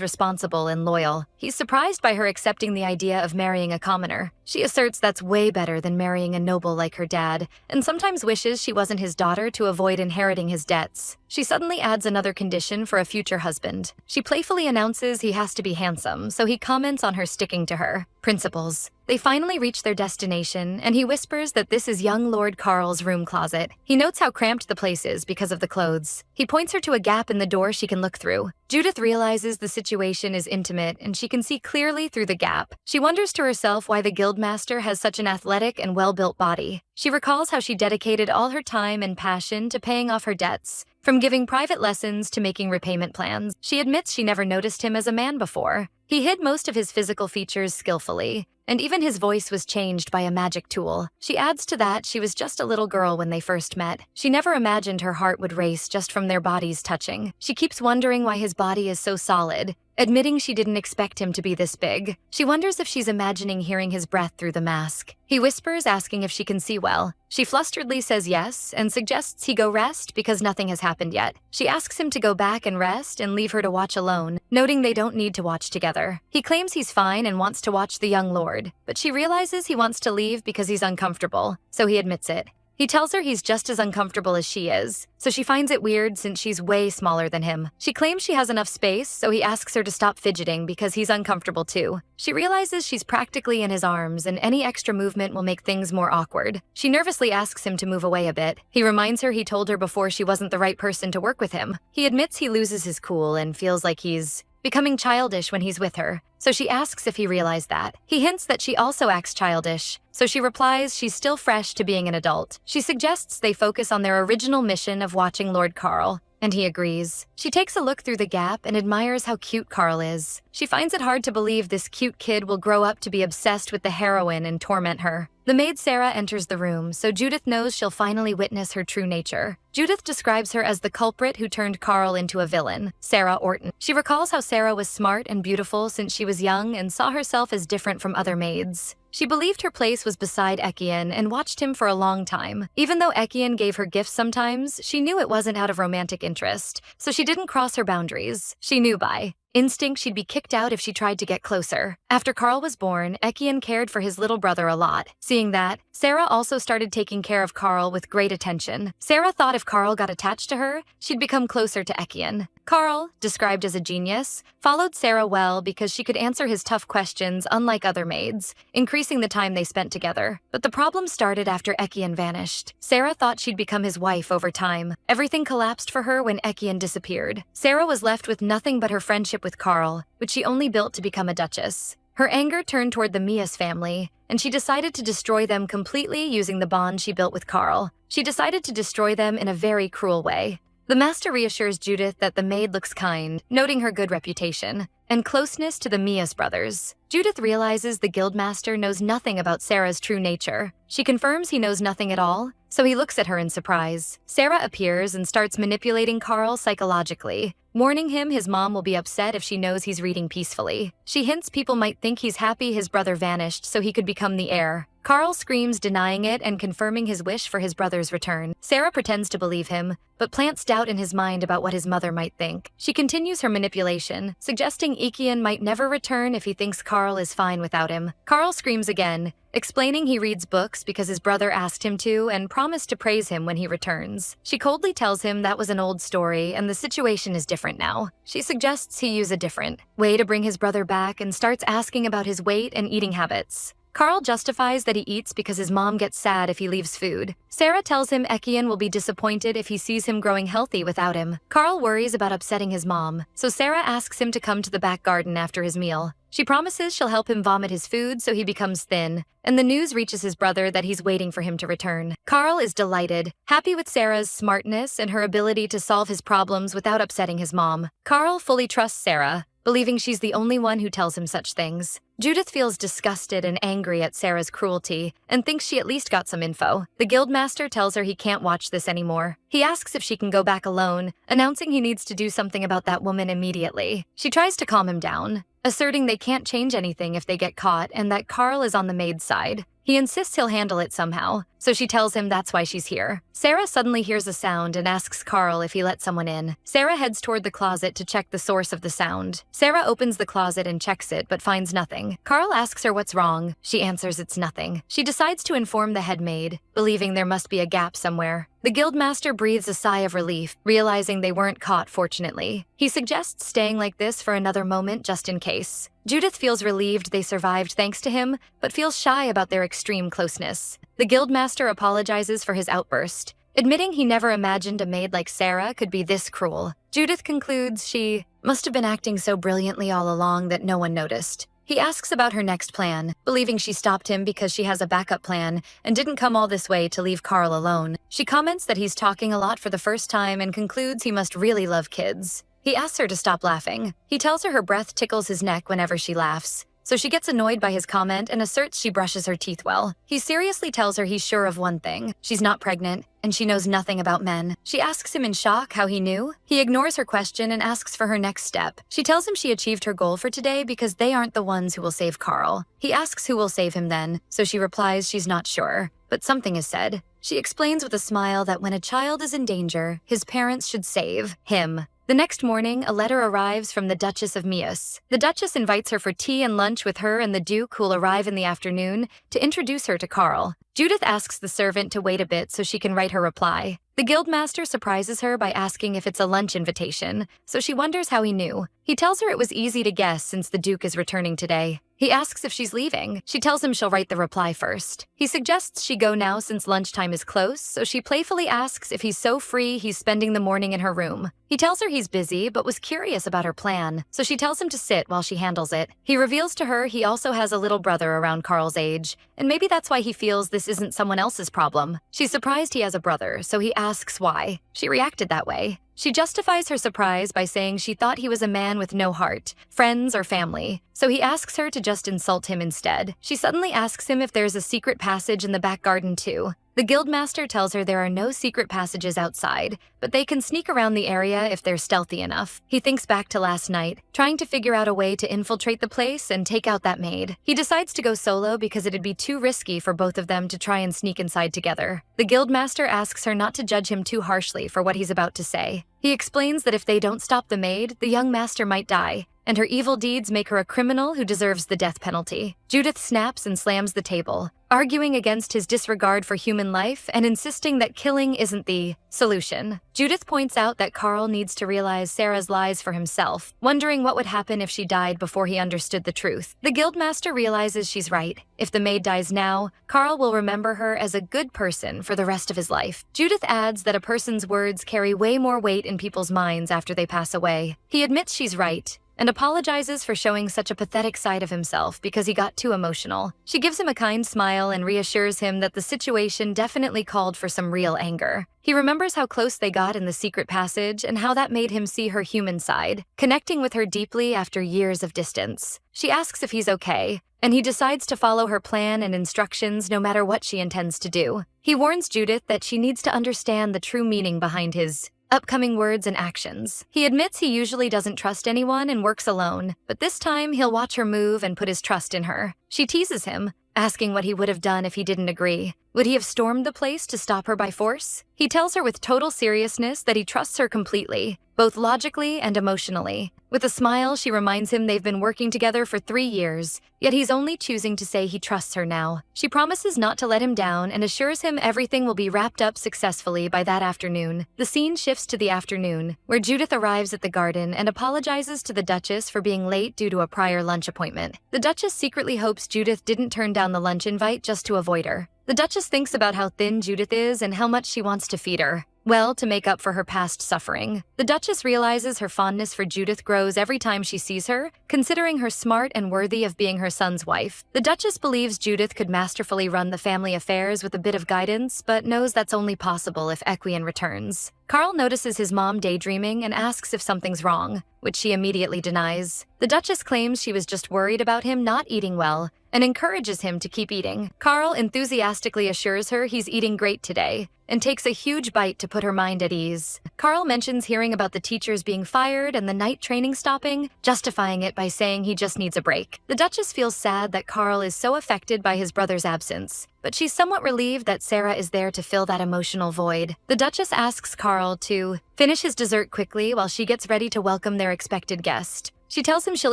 responsible and loyal. He's surprised by her accepting the idea of marrying a commoner. She asserts that's way better than marrying a noble like her dad, and sometimes wishes she wasn't his daughter to avoid inheriting his debts. She suddenly adds another condition for a future husband. She playfully announces he has to be handsome, so he comments on her sticking to her principles. They finally reach their destination, and he whispers that this is young Lord Carl's room closet. He notes how cramped the place is because of the clothes. He points her to a gap in the door she can look through. Judith realizes the situation is intimate, and she can see clearly through the gap. She wonders to herself why the guildmaster has such an athletic and well-built body. She recalls how she dedicated all her time and passion to paying off her debts. From giving private lessons to making repayment plans, she admits she never noticed him as a man before. He hid most of his physical features skillfully, and even his voice was changed by a magic tool. She adds to that she was just a little girl when they first met. She never imagined her heart would race just from their bodies touching. She keeps wondering why his body is so solid, admitting she didn't expect him to be this big. She wonders if she's imagining hearing his breath through the mask. He whispers, asking if she can see well. She flusteredly says yes and suggests he go rest because nothing has happened yet. She asks him to go back and rest and leave her to watch alone, noting they don't need to watch together. He claims he's fine and wants to watch the young lord, but she realizes he wants to leave because he's uncomfortable, so he admits it. He tells her he's just as uncomfortable as she is, so she finds it weird since she's way smaller than him. She claims she has enough space, so he asks her to stop fidgeting because he's uncomfortable too. She realizes she's practically in his arms and any extra movement will make things more awkward. She nervously asks him to move away a bit. He reminds her he told her before she wasn't the right person to work with him. He admits he loses his cool and feels like he's becoming childish when he's with her, so she asks if he realized that. He hints that she also acts childish, so she replies she's still fresh to being an adult. She suggests they focus on their original mission of watching Lord Carl, and he agrees. She takes a look through the gap and admires how cute Carl is. She finds it hard to believe this cute kid will grow up to be obsessed with the heroine and torment her. The maid Sarah enters the room, so Judith knows she'll finally witness her true nature. Judith describes her as the culprit who turned Carl into a villain, Sarah Orton. She recalls how Sarah was smart and beautiful since she was young and saw herself as different from other maids. She believed her place was beside Ekian and watched him for a long time. Even though Ekian gave her gifts sometimes, she knew it wasn't out of romantic interest, so she didn't cross her boundaries. She knew by instinct she'd be kicked out if she tried to get closer. After Carl was born, Ekian cared for his little brother a lot. Seeing that, Sarah also started taking care of Carl with great attention. Sarah thought if Carl got attached to her, she'd become closer to Ekian. Carl, described as a genius, followed Sarah well because she could answer his tough questions unlike other maids, increasing the time they spent together. But the problem started after Ekian vanished. Sarah thought she'd become his wife over time. Everything collapsed for her when Ekian disappeared. Sarah was left with nothing but her friendship with Carl, which she only built to become a duchess. Her anger turned toward the Mias family, and she decided to destroy them completely using the bond she built with Carl. She decided to destroy them in a very cruel way. The master reassures Judith that the maid looks kind, noting her good reputation and closeness to the Mias brothers. Judith realizes the guildmaster knows nothing about Sarah's true nature. She confirms he knows nothing at all, so he looks at her in surprise. Sarah appears and starts manipulating Carl psychologically, warning him his mom will be upset if she knows he's reading peacefully. She hints people might think he's happy his brother vanished so he could become the heir. Carl screams, denying it and confirming his wish for his brother's return. Sarah pretends to believe him, but plants doubt in his mind about what his mother might think. She continues her manipulation, suggesting Ekian might never return if he thinks Carl is fine without him. Carl screams again, explaining he reads books because his brother asked him to and promised to praise him when he returns. She coldly tells him that was an old story and the situation is different now. She suggests he use a different way to bring his brother back and starts asking about his weight and eating habits. Carl justifies that he eats because his mom gets sad if he leaves food. Sarah tells him Ekian will be disappointed if he sees him growing healthy without him. Carl worries about upsetting his mom, so Sarah asks him to come to the back garden after his meal. She promises she'll help him vomit his food so he becomes thin, and the news reaches his brother that he's waiting for him to return. Carl is delighted, happy with Sarah's smartness and her ability to solve his problems without upsetting his mom. Carl fully trusts Sarah, believing she's the only one who tells him such things. Judith feels disgusted and angry at Sarah's cruelty and thinks she at least got some info. The guildmaster tells her he can't watch this anymore. He asks if she can go back alone, announcing he needs to do something about that woman immediately. She tries to calm him down, asserting they can't change anything if they get caught and that Carl is on the maid's side. He insists he'll handle it somehow, so she tells him that's why she's here. Sarah suddenly hears a sound and asks Carl if he let someone in. Sarah heads toward the closet to check the source of the sound. Sarah opens the closet and checks it but finds nothing. Carl asks her what's wrong. She answers it's nothing. She decides to inform the head maid, believing there must be a gap somewhere. The guildmaster breathes a sigh of relief, realizing they weren't caught fortunately. He suggests staying like this for another moment just in case. Judith feels relieved they survived thanks to him, but feels shy about their extreme closeness. The guildmaster apologizes for his outburst, admitting he never imagined a maid like Sarah could be this cruel. Judith concludes she must have been acting so brilliantly all along that no one noticed. He asks about her next plan, believing she stopped him because she has a backup plan and didn't come all this way to leave Carl alone. She comments that he's talking a lot for the first time and concludes he must really love kids. He asks her to stop laughing. He tells her breath tickles his neck whenever she laughs, so she gets annoyed by his comment and asserts she brushes her teeth well. He seriously tells her he's sure of one thing: she's not pregnant, and she knows nothing about men. She asks him in shock how he knew. He ignores her question and asks for her next step. She tells him she achieved her goal for today because they aren't the ones who will save Carl. He asks who will save him then, so she replies she's not sure, but something is said. She explains with a smile that when a child is in danger, his parents should save him. The next morning, a letter arrives from the Duchess of Mios. The Duchess invites her for tea and lunch with her and the Duke, who'll arrive in the afternoon, to introduce her to Carl. Judith asks the servant to wait a bit so she can write her reply. The guildmaster surprises her by asking if it's a lunch invitation, so she wonders how he knew. He tells her it was easy to guess since the Duke is returning today. He asks if she's leaving. She tells him she'll write the reply first. He suggests she go now since lunchtime is close, so she playfully asks if he's so free he's spending the morning in her room. He tells her he's busy but was curious about her plan, so she tells him to sit while she handles it. He reveals to her he also has a little brother around Carl's age, and maybe that's why he feels this isn't someone else's problem. She's surprised he has a brother, so he asks why. She reacted that way. She justifies her surprise by saying she thought he was a man with no heart, friends or family, so he asks her to just insult him instead. She suddenly asks him if there's a secret passage in the back garden too. The guildmaster tells her there are no secret passages outside, but they can sneak around the area if they're stealthy enough. He thinks back to last night, trying to figure out a way to infiltrate the place and take out that maid. He decides to go solo because it'd be too risky for both of them to try and sneak inside together. The guildmaster asks her not to judge him too harshly for what he's about to say. He explains that if they don't stop the maid, the young master might die, and her evil deeds make her a criminal who deserves the death penalty. Judith snaps and slams the table, arguing against his disregard for human life and insisting that killing isn't the solution. Judith points out that Carl needs to realize Sarah's lies for himself, wondering what would happen if she died before he understood the truth. The guildmaster realizes she's right. If the maid dies now, Carl will remember her as a good person for the rest of his life. Judith adds that a person's words carry way more weight in people's minds after they pass away. He admits she's right, and apologizes for showing such a pathetic side of himself because he got too emotional. She gives him a kind smile and reassures him that the situation definitely called for some real anger. He remembers how close they got in the secret passage and how that made him see her human side, connecting with her deeply after years of distance. She asks if he's okay, and he decides to follow her plan and instructions no matter what she intends to do. He warns Judith that she needs to understand the true meaning behind his upcoming words and actions. He admits he usually doesn't trust anyone and works alone, but this time he'll watch her move and put his trust in her. She teases him, asking what he would have done if he didn't agree. Would he have stormed the place to stop her by force? He tells her with total seriousness that he trusts her completely, both logically and emotionally. With a smile, she reminds him they've been working together for 3 years, yet he's only choosing to say he trusts her now. She promises not to let him down and assures him everything will be wrapped up successfully by that afternoon. The scene shifts to the afternoon, where Judith arrives at the garden and apologizes to the Duchess for being late due to a prior lunch appointment. The Duchess secretly hopes Judith didn't turn down the lunch invite just to avoid her. The Duchess thinks about how thin Judith is and how much she wants to feed her. Well, to make up for her past suffering. The Duchess realizes her fondness for Judith grows every time she sees her, considering her smart and worthy of being her son's wife. The Duchess believes Judith could masterfully run the family affairs with a bit of guidance, but knows that's only possible if Equian returns. Carl notices his mom daydreaming and asks if something's wrong, which she immediately denies. The Duchess claims she was just worried about him not eating well, and encourages him to keep eating. Carl enthusiastically assures her he's eating great today, and takes a huge bite to put her mind at ease. Carl mentions hearing about the teachers being fired and the night training stopping, justifying it by saying he just needs a break. The Duchess feels sad that Carl is so affected by his brother's absence, but she's somewhat relieved that Sarah is there to fill that emotional void. The Duchess asks Carl to finish his dessert quickly while she gets ready to welcome their expected guest. She tells him she'll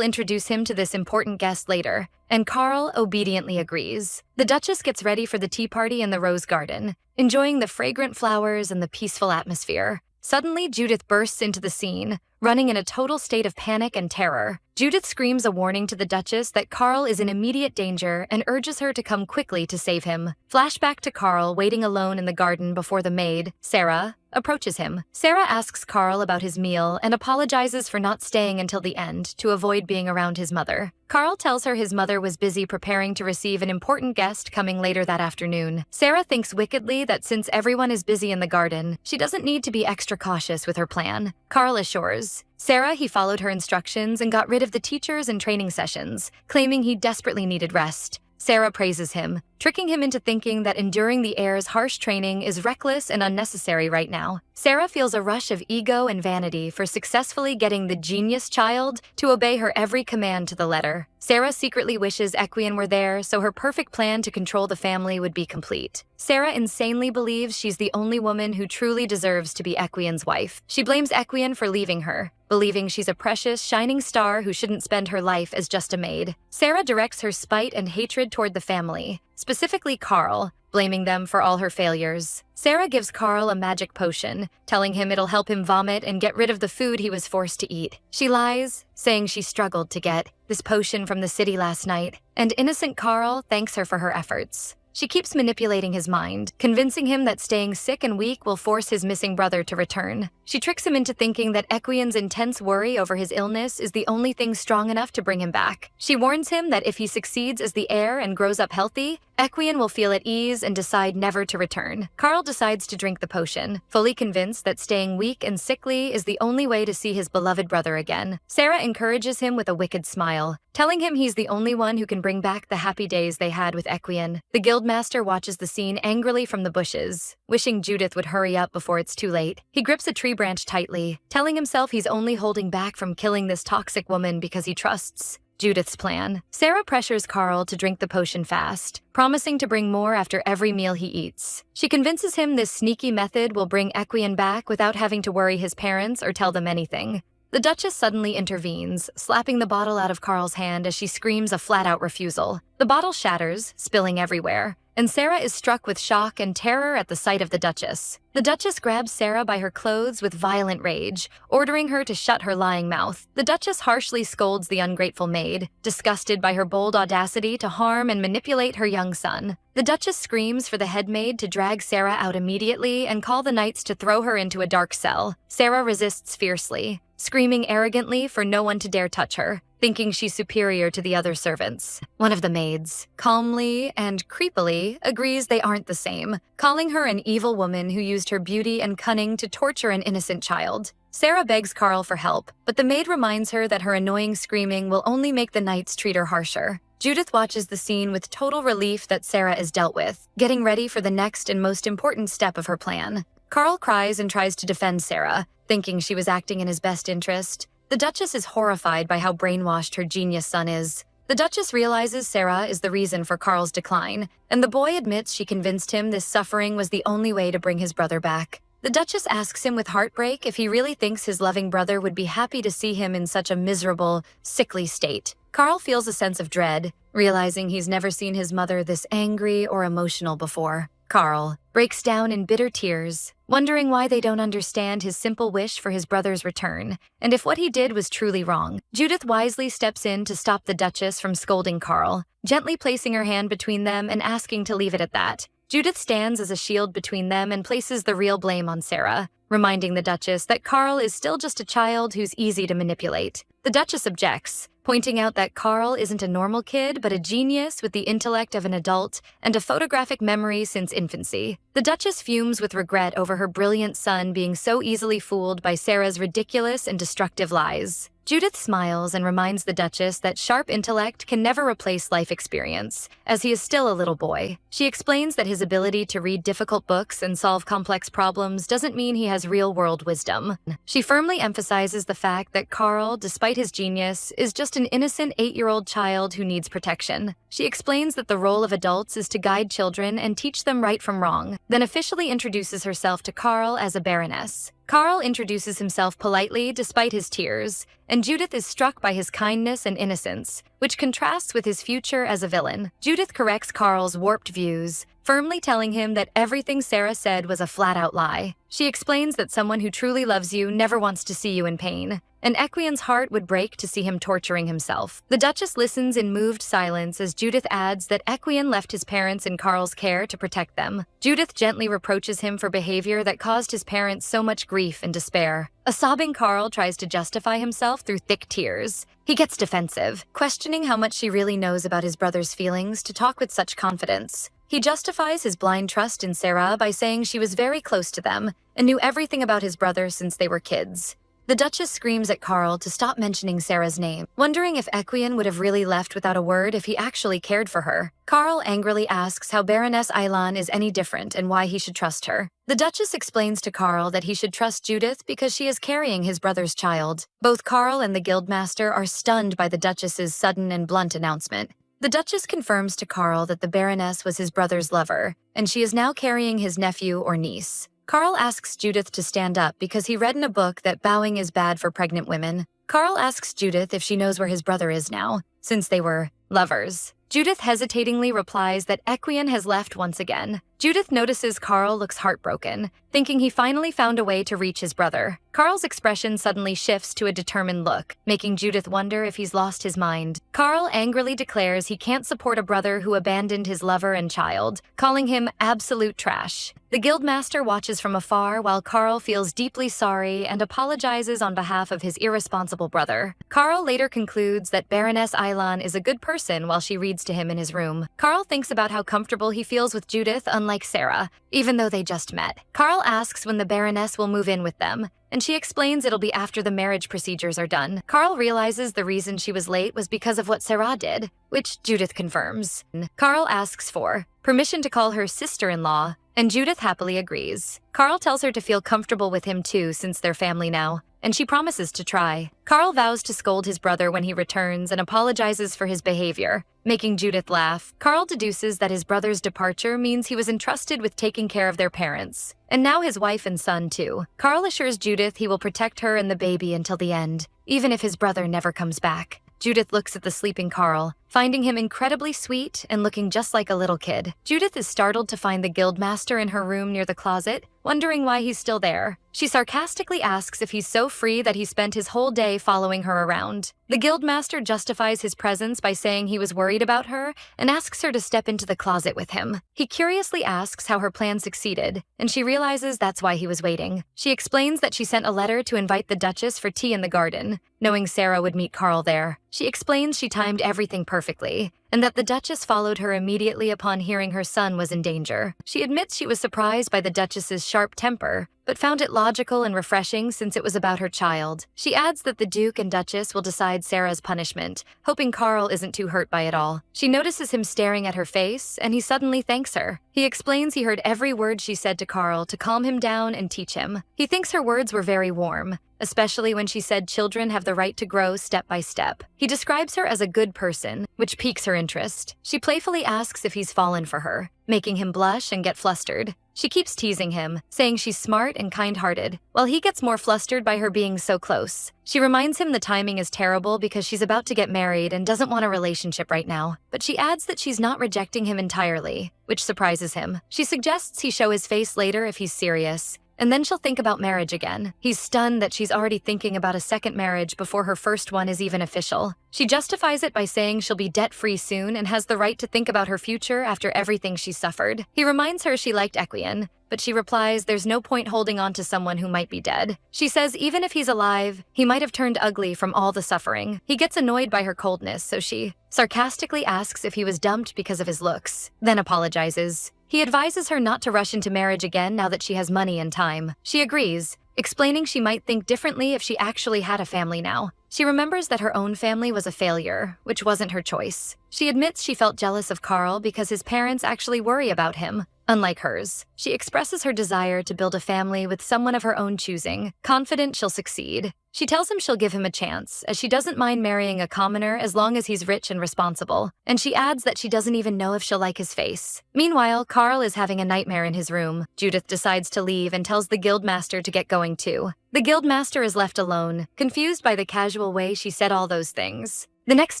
introduce him to this important guest later, and Carl obediently agrees. The Duchess gets ready for the tea party in the rose garden, enjoying the fragrant flowers and the peaceful atmosphere. Suddenly, Judith bursts into the scene, running in a total state of panic and terror. Judith screams a warning to the Duchess that Carl is in immediate danger and urges her to come quickly to save him. Flashback to Carl waiting alone in the garden before the maid, Sarah, approaches him. Sarah asks Carl about his meal and apologizes for not staying until the end to avoid being around his mother. Carl tells her his mother was busy preparing to receive an important guest coming later that afternoon. Sarah thinks wickedly that since everyone is busy in the garden, she doesn't need to be extra cautious with her plan. Carl assures Sarah he followed her instructions and got rid of the teachers and training sessions, claiming he desperately needed rest. Sarah praises him, tricking him into thinking that enduring the heir's harsh training is reckless and unnecessary right now. Sarah feels a rush of ego and vanity for successfully getting the genius child to obey her every command to the letter. Sarah secretly wishes Equian were there so her perfect plan to control the family would be complete. Sarah insanely believes she's the only woman who truly deserves to be Equian's wife. She blames Equian for leaving her, believing she's a precious, shining star who shouldn't spend her life as just a maid. Sarah directs her spite and hatred toward the family, specifically Carl, blaming them for all her failures. Sarah gives Carl a magic potion, telling him it'll help him vomit and get rid of the food he was forced to eat. She lies, saying she struggled to get this potion from the city last night, and innocent Carl thanks her for her efforts. She keeps manipulating his mind, convincing him that staying sick and weak will force his missing brother to return. She tricks him into thinking that Equian's intense worry over his illness is the only thing strong enough to bring him back. She warns him that if he succeeds as the heir and grows up healthy, Equian will feel at ease and decide never to return. Carl decides to drink the potion, fully convinced that staying weak and sickly is the only way to see his beloved brother again. Sarah encourages him with a wicked smile, telling him he's the only one who can bring back the happy days they had with Equian. The guildmaster watches the scene angrily from the bushes, wishing Judith would hurry up before it's too late. He grips a tree branch tightly, telling himself he's only holding back from killing this toxic woman because he trusts Judith's plan. Sarah pressures Carl to drink the potion fast, promising to bring more after every meal he eats. She convinces him this sneaky method will bring Equian back without having to worry his parents or tell them anything. The Duchess suddenly intervenes, slapping the bottle out of Carl's hand as she screams a flat-out refusal. The bottle shatters, spilling everywhere, and Sarah is struck with shock and terror at the sight of the Duchess. The Duchess grabs Sarah by her clothes with violent rage, ordering her to shut her lying mouth. The Duchess harshly scolds the ungrateful maid, disgusted by her bold audacity to harm and manipulate her young son. The Duchess screams for the head maid to drag Sarah out immediately and call the knights to throw her into a dark cell. Sarah resists fiercely, screaming arrogantly for no one to dare touch her, thinking she's superior to the other servants. One of the maids, calmly and creepily, agrees they aren't the same, calling her an evil woman who used her beauty and cunning to torture an innocent child. Sarah begs Carl for help, but the maid reminds her that her annoying screaming will only make the knights treat her harsher. Judith watches the scene with total relief that Sarah is dealt with, getting ready for the next and most important step of her plan. Carl cries and tries to defend Sarah, thinking she was acting in his best interest. The Duchess is horrified by how brainwashed her genius son is. The The Duchess realizes Sarah is the reason for Carl's decline, and the boy admits she convinced him this suffering was the only way to bring his brother back. The Duchess asks him with heartbreak if he really thinks his loving brother would be happy to see him in such a miserable, sickly state. Carl feels a sense of dread, realizing he's never seen his mother this angry or emotional before. Carl breaks down in bitter tears, wondering why they don't understand his simple wish for his brother's return, and if what he did was truly wrong. Judith wisely steps in to stop the Duchess from scolding Carl, gently placing her hand between them and asking to leave it at that. Judith stands as a shield between them and places the real blame on Sarah, reminding the Duchess that Carl is still just a child who's easy to manipulate. The Duchess objects, pointing out that Carl isn't a normal kid but a genius with the intellect of an adult and a photographic memory since infancy. The Duchess fumes with regret over her brilliant son being so easily fooled by Sarah's ridiculous and destructive lies. Judith smiles and reminds the Duchess that sharp intellect can never replace life experience, as he is still a little boy. She explains that his ability to read difficult books and solve complex problems doesn't mean he has real-world wisdom. She firmly emphasizes the fact that Carl, despite his genius, is just an innocent 8-year-old child who needs protection. She explains that the role of adults is to guide children and teach them right from wrong, then officially introduces herself to Carl as a baroness. Carl introduces himself politely despite his tears, and Judith is struck by his kindness and innocence, which contrasts with his future as a villain. Judith corrects Carl's warped views, firmly telling him that everything Sarah said was a flat-out lie. She explains that someone who truly loves you never wants to see you in pain, and Equian's heart would break to see him torturing himself. The Duchess listens in moved silence as Judith adds that Equian left his parents in Carl's care to protect them. Judith gently reproaches him for behavior that caused his parents so much grief and despair. A sobbing Carl tries to justify himself through thick tears. He gets defensive, questioning how much she really knows about his brother's feelings to talk with such confidence. He justifies his blind trust in Sarah by saying she was very close to them and knew everything about his brother since they were kids. The Duchess screams at Carl to stop mentioning Sarah's name, wondering if Equian would have really left without a word if he actually cared for her. Carl angrily asks how Baroness Ailan is any different and why he should trust her. The Duchess explains to Carl that he should trust Judith because she is carrying his brother's child. Both Carl and the Guildmaster are stunned by the Duchess's sudden and blunt announcement. The Duchess confirms to Carl that the Baroness was his brother's lover, and she is now carrying his nephew or niece. Carl asks Judith to stand up because he read in a book that bowing is bad for pregnant women. Carl asks Judith if she knows where his brother is now, since they were lovers. Judith hesitatingly replies that Equian has left once again. Judith notices Carl looks heartbroken, thinking he finally found a way to reach his brother. Carl's expression suddenly shifts to a determined look, making Judith wonder if he's lost his mind. Carl angrily declares he can't support a brother who abandoned his lover and child, calling him absolute trash. The Guildmaster watches from afar while Carl feels deeply sorry and apologizes on behalf of his irresponsible brother. Carl later concludes that Baroness Ailan is a good person while she reads to him in his room. Carl thinks about how comfortable he feels with Judith, unlike Sarah, even though they just met. Carl asks when the Baroness will move in with them, and she explains it'll be after the marriage procedures are done. Carl realizes the reason she was late was because of what Sarah did, which Judith confirms. Carl asks for permission to call her sister-in-law, and Judith happily agrees. Carl tells her to feel comfortable with him too since they're family now, and she promises to try. Carl vows to scold his brother when he returns and apologizes for his behavior, making Judith laugh. Carl deduces that his brother's departure means he was entrusted with taking care of their parents, and now his wife and son too. Carl assures Judith he will protect her and the baby until the end, even if his brother never comes back. Judith looks at the sleeping Carl, finding him incredibly sweet and looking just like a little kid. Judith is startled to find the Guildmaster in her room near the closet, wondering why he's still there. She sarcastically asks if he's so free that he spent his whole day following her around. The Guildmaster justifies his presence by saying he was worried about her and asks her to step into the closet with him. He curiously asks how her plan succeeded, and she realizes that's why he was waiting. She explains that she sent a letter to invite the Duchess for tea in the garden, knowing Sarah would meet Carl there. She explains she timed everything perfectly, and that the Duchess followed her immediately upon hearing her son was in danger. She admits she was surprised by the Duchess's sharp temper, but found it logical and refreshing since it was about her child. She adds that the Duke and Duchess will decide Sarah's punishment, hoping Carl isn't too hurt by it all. She notices him staring at her face, and he suddenly thanks her. He explains he heard every word she said to Carl to calm him down and teach him. He thinks her words were very warm, especially when she said children have the right to grow step by step. He describes her as a good person, which piques her interest. She playfully asks if he's fallen for her, making him blush and get flustered. She keeps teasing him, saying she's smart and kind-hearted, while he gets more flustered by her being so close. She reminds him the timing is terrible because she's about to get married and doesn't want a relationship right now, but she adds that she's not rejecting him entirely, which surprises him. She suggests he show his face later if he's serious, and then she'll think about marriage again. He's stunned that she's already thinking about a second marriage before her first one is even official. She justifies it by saying she'll be debt-free soon and has the right to think about her future after everything she's suffered. He reminds her she liked Equian, but she replies there's no point holding on to someone who might be dead. She says even if he's alive, he might have turned ugly from all the suffering. He gets annoyed by her coldness, so she sarcastically asks if he was dumped because of his looks, then apologizes. He advises her not to rush into marriage again now that she has money and time. She agrees, explaining she might think differently if she actually had a family now. She remembers that her own family was a failure, which wasn't her choice. She admits she felt jealous of Carl because his parents actually worry about him, unlike hers. She expresses her desire to build a family with someone of her own choosing, confident she'll succeed. She tells him she'll give him a chance, as she doesn't mind marrying a commoner as long as he's rich and responsible, and she adds that she doesn't even know if she'll like his face. Meanwhile, Carl is having a nightmare in his room. Judith decides to leave and tells the guildmaster to get going too. The guildmaster is left alone, confused by the casual way she said all those things. The next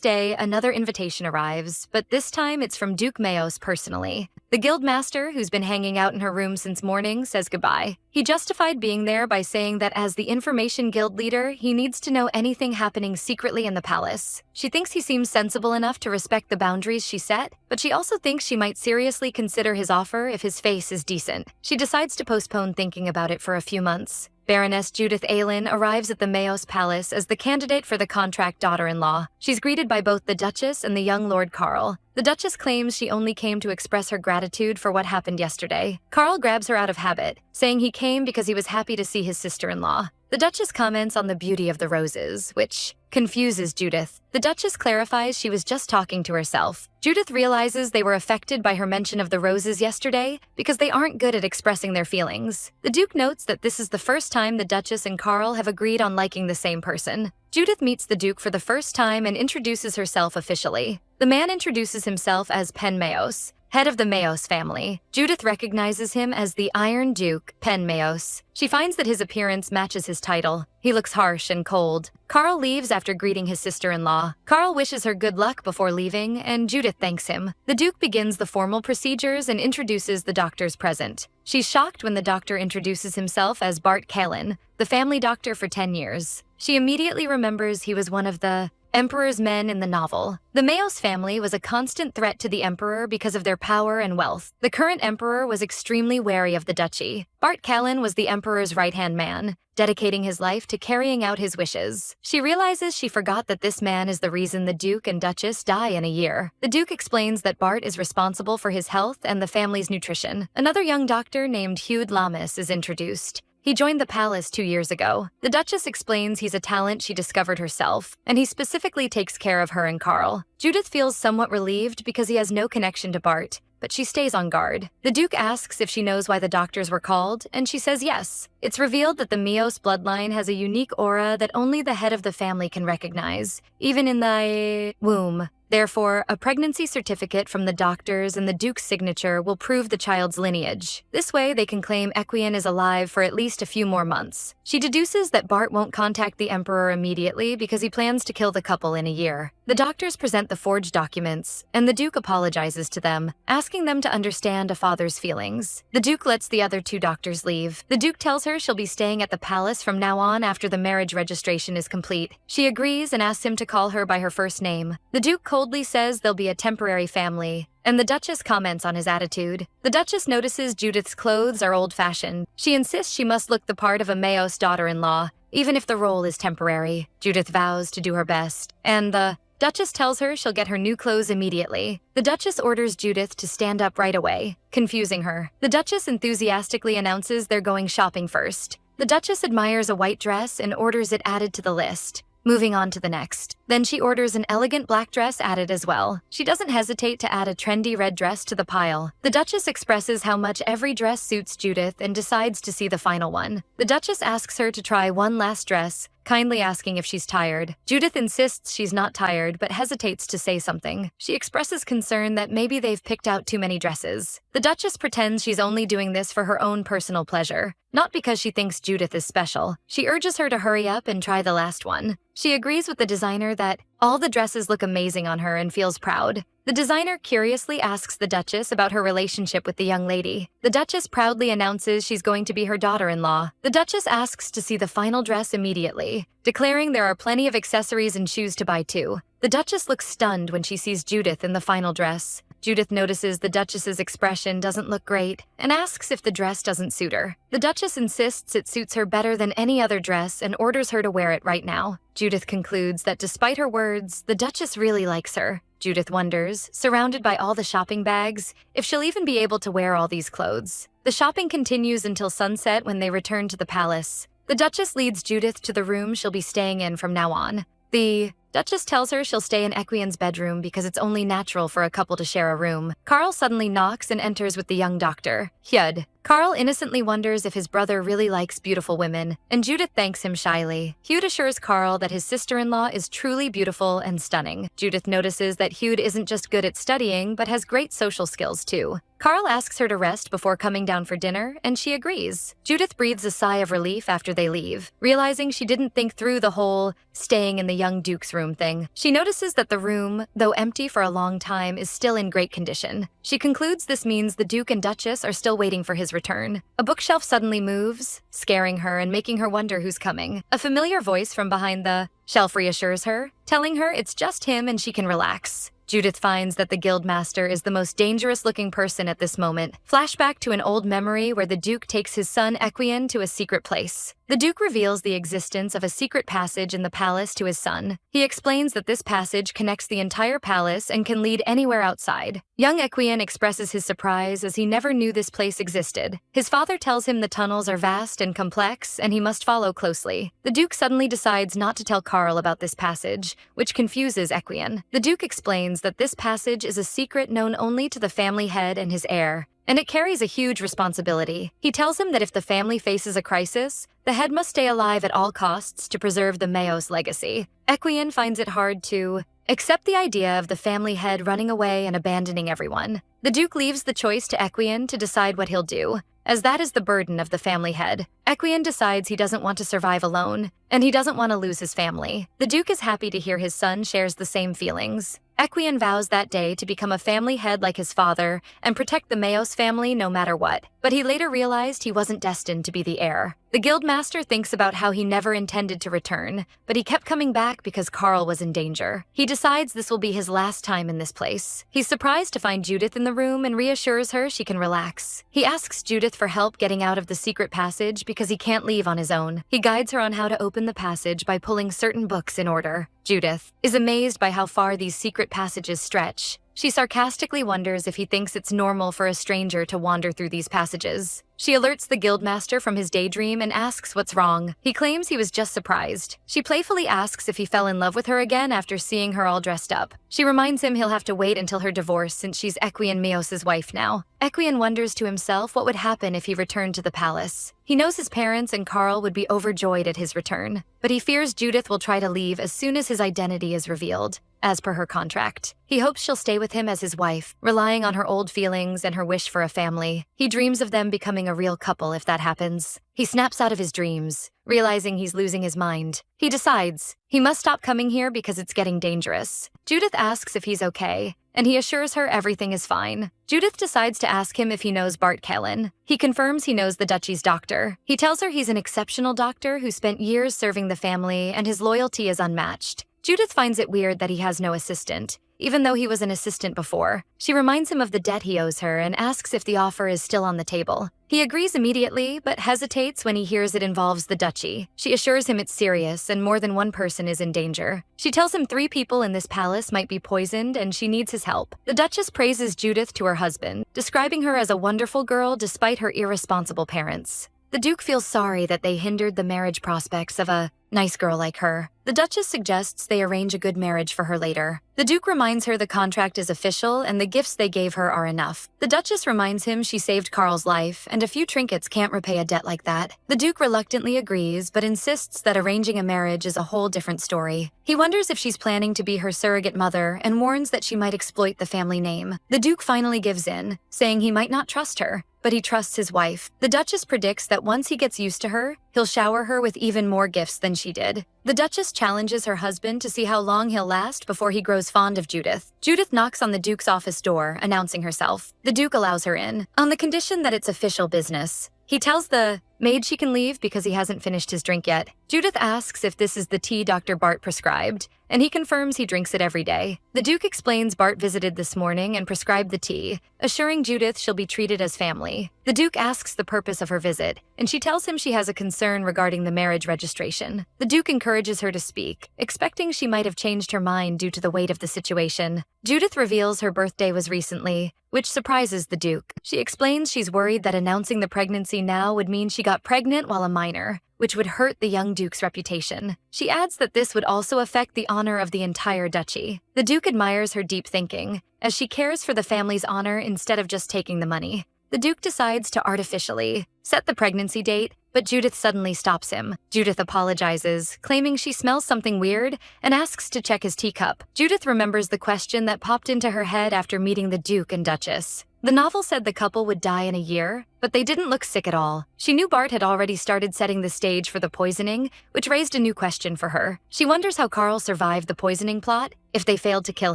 day, another invitation arrives, but this time it's from Duke Mayos personally. The guildmaster, who's been hanging out in her room since morning, says goodbye. He justified being there by saying that as the Information Guild leader, he needs to know anything happening secretly in the palace. She thinks he seems sensible enough to respect the boundaries she set, but she also thinks she might seriously consider his offer if his face is decent. She decides to postpone thinking about it for a few months. Baroness Judith Aylin arrives at the Mayos Palace as the candidate for the contract daughter-in-law. She's greeted by both the Duchess and the young Lord Carl. The Duchess claims she only came to express her gratitude for what happened yesterday. Carl grabs her out of habit, saying he came because he was happy to see his sister-in-law. The Duchess comments on the beauty of the roses, which confuses Judith. The Duchess clarifies she was just talking to herself. Judith realizes they were affected by her mention of the roses yesterday because they aren't good at expressing their feelings. The Duke notes that this is the first time the Duchess and Carl have agreed on liking the same person. Judith meets the Duke for the first time and introduces herself officially. The man introduces himself as Pen Mayos, head of the Mayos family. Judith recognizes him as the Iron Duke, Pen Mayos. She finds that his appearance matches his title. He looks harsh and cold. Carl leaves after greeting his sister-in-law. Carl wishes her good luck before leaving, and Judith thanks him. The Duke begins the formal procedures and introduces the doctors present. She's shocked when the doctor introduces himself as Bart Kalin, the family doctor for 10 years. She immediately remembers he was one of the Emperor's men in the novel. The Mayos family was a constant threat to the Emperor because of their power and wealth. The current Emperor was extremely wary of the duchy. Bart Kalin was the Emperor's right-hand man, dedicating his life to carrying out his wishes. She realizes she forgot that this man is the reason the Duke and Duchess die in a year. The Duke explains that Bart is responsible for his health and the family's nutrition. Another young doctor named Hugh Lamas is introduced. He joined the palace 2 years ago. The Duchess explains he's a talent she discovered herself, and he specifically takes care of her and Carl. Judith feels somewhat relieved because he has no connection to Bart, but she stays on guard. The Duke asks if she knows why the doctors were called, and she says yes. It's revealed that the Mayos bloodline has a unique aura that only the head of the family can recognize, even in the womb. Therefore, a pregnancy certificate from the doctors and the Duke's signature will prove the child's lineage. This way, they can claim Equian is alive for at least a few more months. She deduces that Bart won't contact the Emperor immediately because he plans to kill the couple in a year. The doctors present the forged documents, and the Duke apologizes to them, asking them to understand a father's feelings. The Duke lets the other 2 doctors leave. The Duke tells her she'll be staying at the palace from now on after the marriage registration is complete. She agrees and asks him to call her by her first name. The Duke coldly says they'll be a temporary family, and the Duchess comments on his attitude. The Duchess notices Judith's clothes are old-fashioned. She insists she must look the part of a Mayos daughter-in-law, even if the role is temporary. Judith vows to do her best, and the Duchess tells her she'll get her new clothes immediately. The Duchess orders Judith to stand up right away, confusing her. The Duchess enthusiastically announces they're going shopping first. The Duchess admires a white dress and orders it added to the list. moving on to the next. Then she orders an elegant black dress added as well. She doesn't hesitate to add a trendy red dress to the pile. The Duchess expresses how much every dress suits Judith and decides to see the final one. The Duchess asks her to try one last dress, kindly asking if she's tired. Judith insists she's not tired but hesitates to say something. She expresses concern that maybe they've picked out too many dresses. The Duchess pretends she's only doing this for her own personal pleasure, not because she thinks Judith is special. She urges her to hurry up and try the last one. She agrees with the designer that all the dresses look amazing on her and feels proud. The designer curiously asks the Duchess about her relationship with the young lady. The Duchess proudly announces she's going to be her daughter-in-law. The Duchess asks to see the final dress immediately, declaring there are plenty of accessories and shoes to buy too. The Duchess looks stunned when she sees Judith in the final dress. Judith notices the Duchess's expression doesn't look great and asks if the dress doesn't suit her. The Duchess insists it suits her better than any other dress and orders her to wear it right now. Judith concludes that despite her words, the Duchess really likes her. Judith wonders, surrounded by all the shopping bags, if she'll even be able to wear all these clothes. The shopping continues until sunset when they return to the palace. The Duchess leads Judith to the room she'll be staying in from now on. The Duchess tells her she'll stay in Equian's bedroom because it's only natural for a couple to share a room. Carl suddenly knocks and enters with the young doctor, Hyud. Carl innocently wonders if his brother really likes beautiful women, and Judith thanks him shyly. Hyud assures Carl that his sister-in-law is truly beautiful and stunning. Judith notices that Hyud isn't just good at studying, but has great social skills too. Carl asks her to rest before coming down for dinner, and she agrees. Judith breathes a sigh of relief after they leave, realizing she didn't think through the whole staying in the young Duke's room thing. She notices that the room, though empty for a long time, is still in great condition. She concludes this means the Duke and Duchess are still waiting for his return. A bookshelf suddenly moves, scaring her and making her wonder who's coming. A familiar voice from behind the shelf reassures her, telling her it's just him and she can relax. Judith finds that the guildmaster is the most dangerous-looking person at this moment. Flashback to an old memory where the Duke takes his son Equian to a secret place. The Duke reveals the existence of a secret passage in the palace to his son. He explains that this passage connects the entire palace and can lead anywhere outside. Young Equian expresses his surprise as he never knew this place existed. His father tells him the tunnels are vast and complex and he must follow closely. The Duke suddenly decides not to tell Carl about this passage, which confuses Equian. The Duke explains that this passage is a secret known only to the family head and his heir, and it carries a huge responsibility. He tells him that if the family faces a crisis, the head must stay alive at all costs to preserve the Mayos legacy. Equian finds it hard to accept the idea of the family head running away and abandoning everyone. The Duke leaves the choice to Equian to decide what he'll do, as that is the burden of the family head. Equian decides he doesn't want to survive alone, and he doesn't want to lose his family. The Duke is happy to hear his son shares the same feelings. Equian vows that day to become a family head like his father and protect the Mayos family no matter what. But he later realized he wasn't destined to be the heir. The guildmaster thinks about how he never intended to return, but he kept coming back because Carl was in danger. He decides this will be his last time in this place. He's surprised to find Judith in the room and reassures her she can relax. He asks Judith for help getting out of the secret passage because he can't leave on his own. He guides her on how to open the passage by pulling certain books in order. Judith is amazed by how far these secret passages stretch. She sarcastically wonders if he thinks it's normal for a stranger to wander through these passages. She alerts the guildmaster from his daydream and asks what's wrong. He claims he was just surprised. She playfully asks if he fell in love with her again after seeing her all dressed up. She reminds him he'll have to wait until her divorce since she's Equian Mios' wife now. Equian wonders to himself what would happen if he returned to the palace. He knows his parents and Carl would be overjoyed at his return, but he fears Judith will try to leave as soon as his identity is revealed, as per her contract. He hopes she'll stay with him as his wife, relying on her old feelings and her wish for a family. He dreams of them becoming a real couple if that happens. He snaps out of his dreams, realizing he's losing his mind. He decides he must stop coming here because it's getting dangerous. Judith asks if he's okay, and he assures her everything is fine. Judith decides to ask him if he knows Bart Kellen. He confirms he knows the duchy's doctor. He tells her he's an exceptional doctor who spent years serving the family and his loyalty is unmatched. Judith finds it weird that he has no assistant, even though he was an assistant before. She reminds him of the debt he owes her and asks if the offer is still on the table. He agrees immediately, but hesitates when he hears it involves the duchy. She assures him it's serious and more than one person is in danger. She tells him 3 people in this palace might be poisoned and she needs his help. The Duchess praises Judith to her husband, describing her as a wonderful girl despite her irresponsible parents. The Duke feels sorry that they hindered the marriage prospects of a nice girl like her. The Duchess suggests they arrange a good marriage for her later. The Duke reminds her the contract is official and the gifts they gave her are enough. The Duchess reminds him she saved Carl's life, and a few trinkets can't repay a debt like that. The Duke reluctantly agrees, but insists that arranging a marriage is a whole different story. He wonders if she's planning to be her surrogate mother and warns that she might exploit the family name. The Duke finally gives in, saying he might not trust her, but he trusts his wife. The Duchess predicts that once he gets used to her, he'll shower her with even more gifts than she did. The Duchess challenges her husband to see how long he'll last before he grows fond of Judith. Judith knocks on the Duke's office door, announcing herself. The Duke allows her in, on the condition that it's official business. He tells the maid she can leave because he hasn't finished his drink yet. Judith asks if this is the tea Dr. Bart prescribed, and he confirms he drinks it every day. The Duke explains Bart visited this morning and prescribed the tea, assuring Judith she'll be treated as family. The Duke asks the purpose of her visit, and she tells him she has a concern regarding the marriage registration. The Duke encourages her to speak, expecting she might have changed her mind due to the weight of the situation. Judith reveals her birthday was recently, which surprises the Duke. She explains she's worried that announcing the pregnancy now would mean she got pregnant while a minor, which would hurt the young Duke's reputation. She adds that this would also affect the honor of the entire duchy. The Duke admires her deep thinking, as she cares for the family's honor instead of just taking the money. The Duke decides to artificially set the pregnancy date, but Judith suddenly stops him. Judith apologizes, claiming she smells something weird, and asks to check his teacup. Judith remembers the question that popped into her head after meeting the Duke and Duchess. The novel said the couple would die in a year, but they didn't look sick at all. She knew Bart had already started setting the stage for the poisoning, which raised a new question for her. She wonders how Carl survived the poisoning plot, if they failed to kill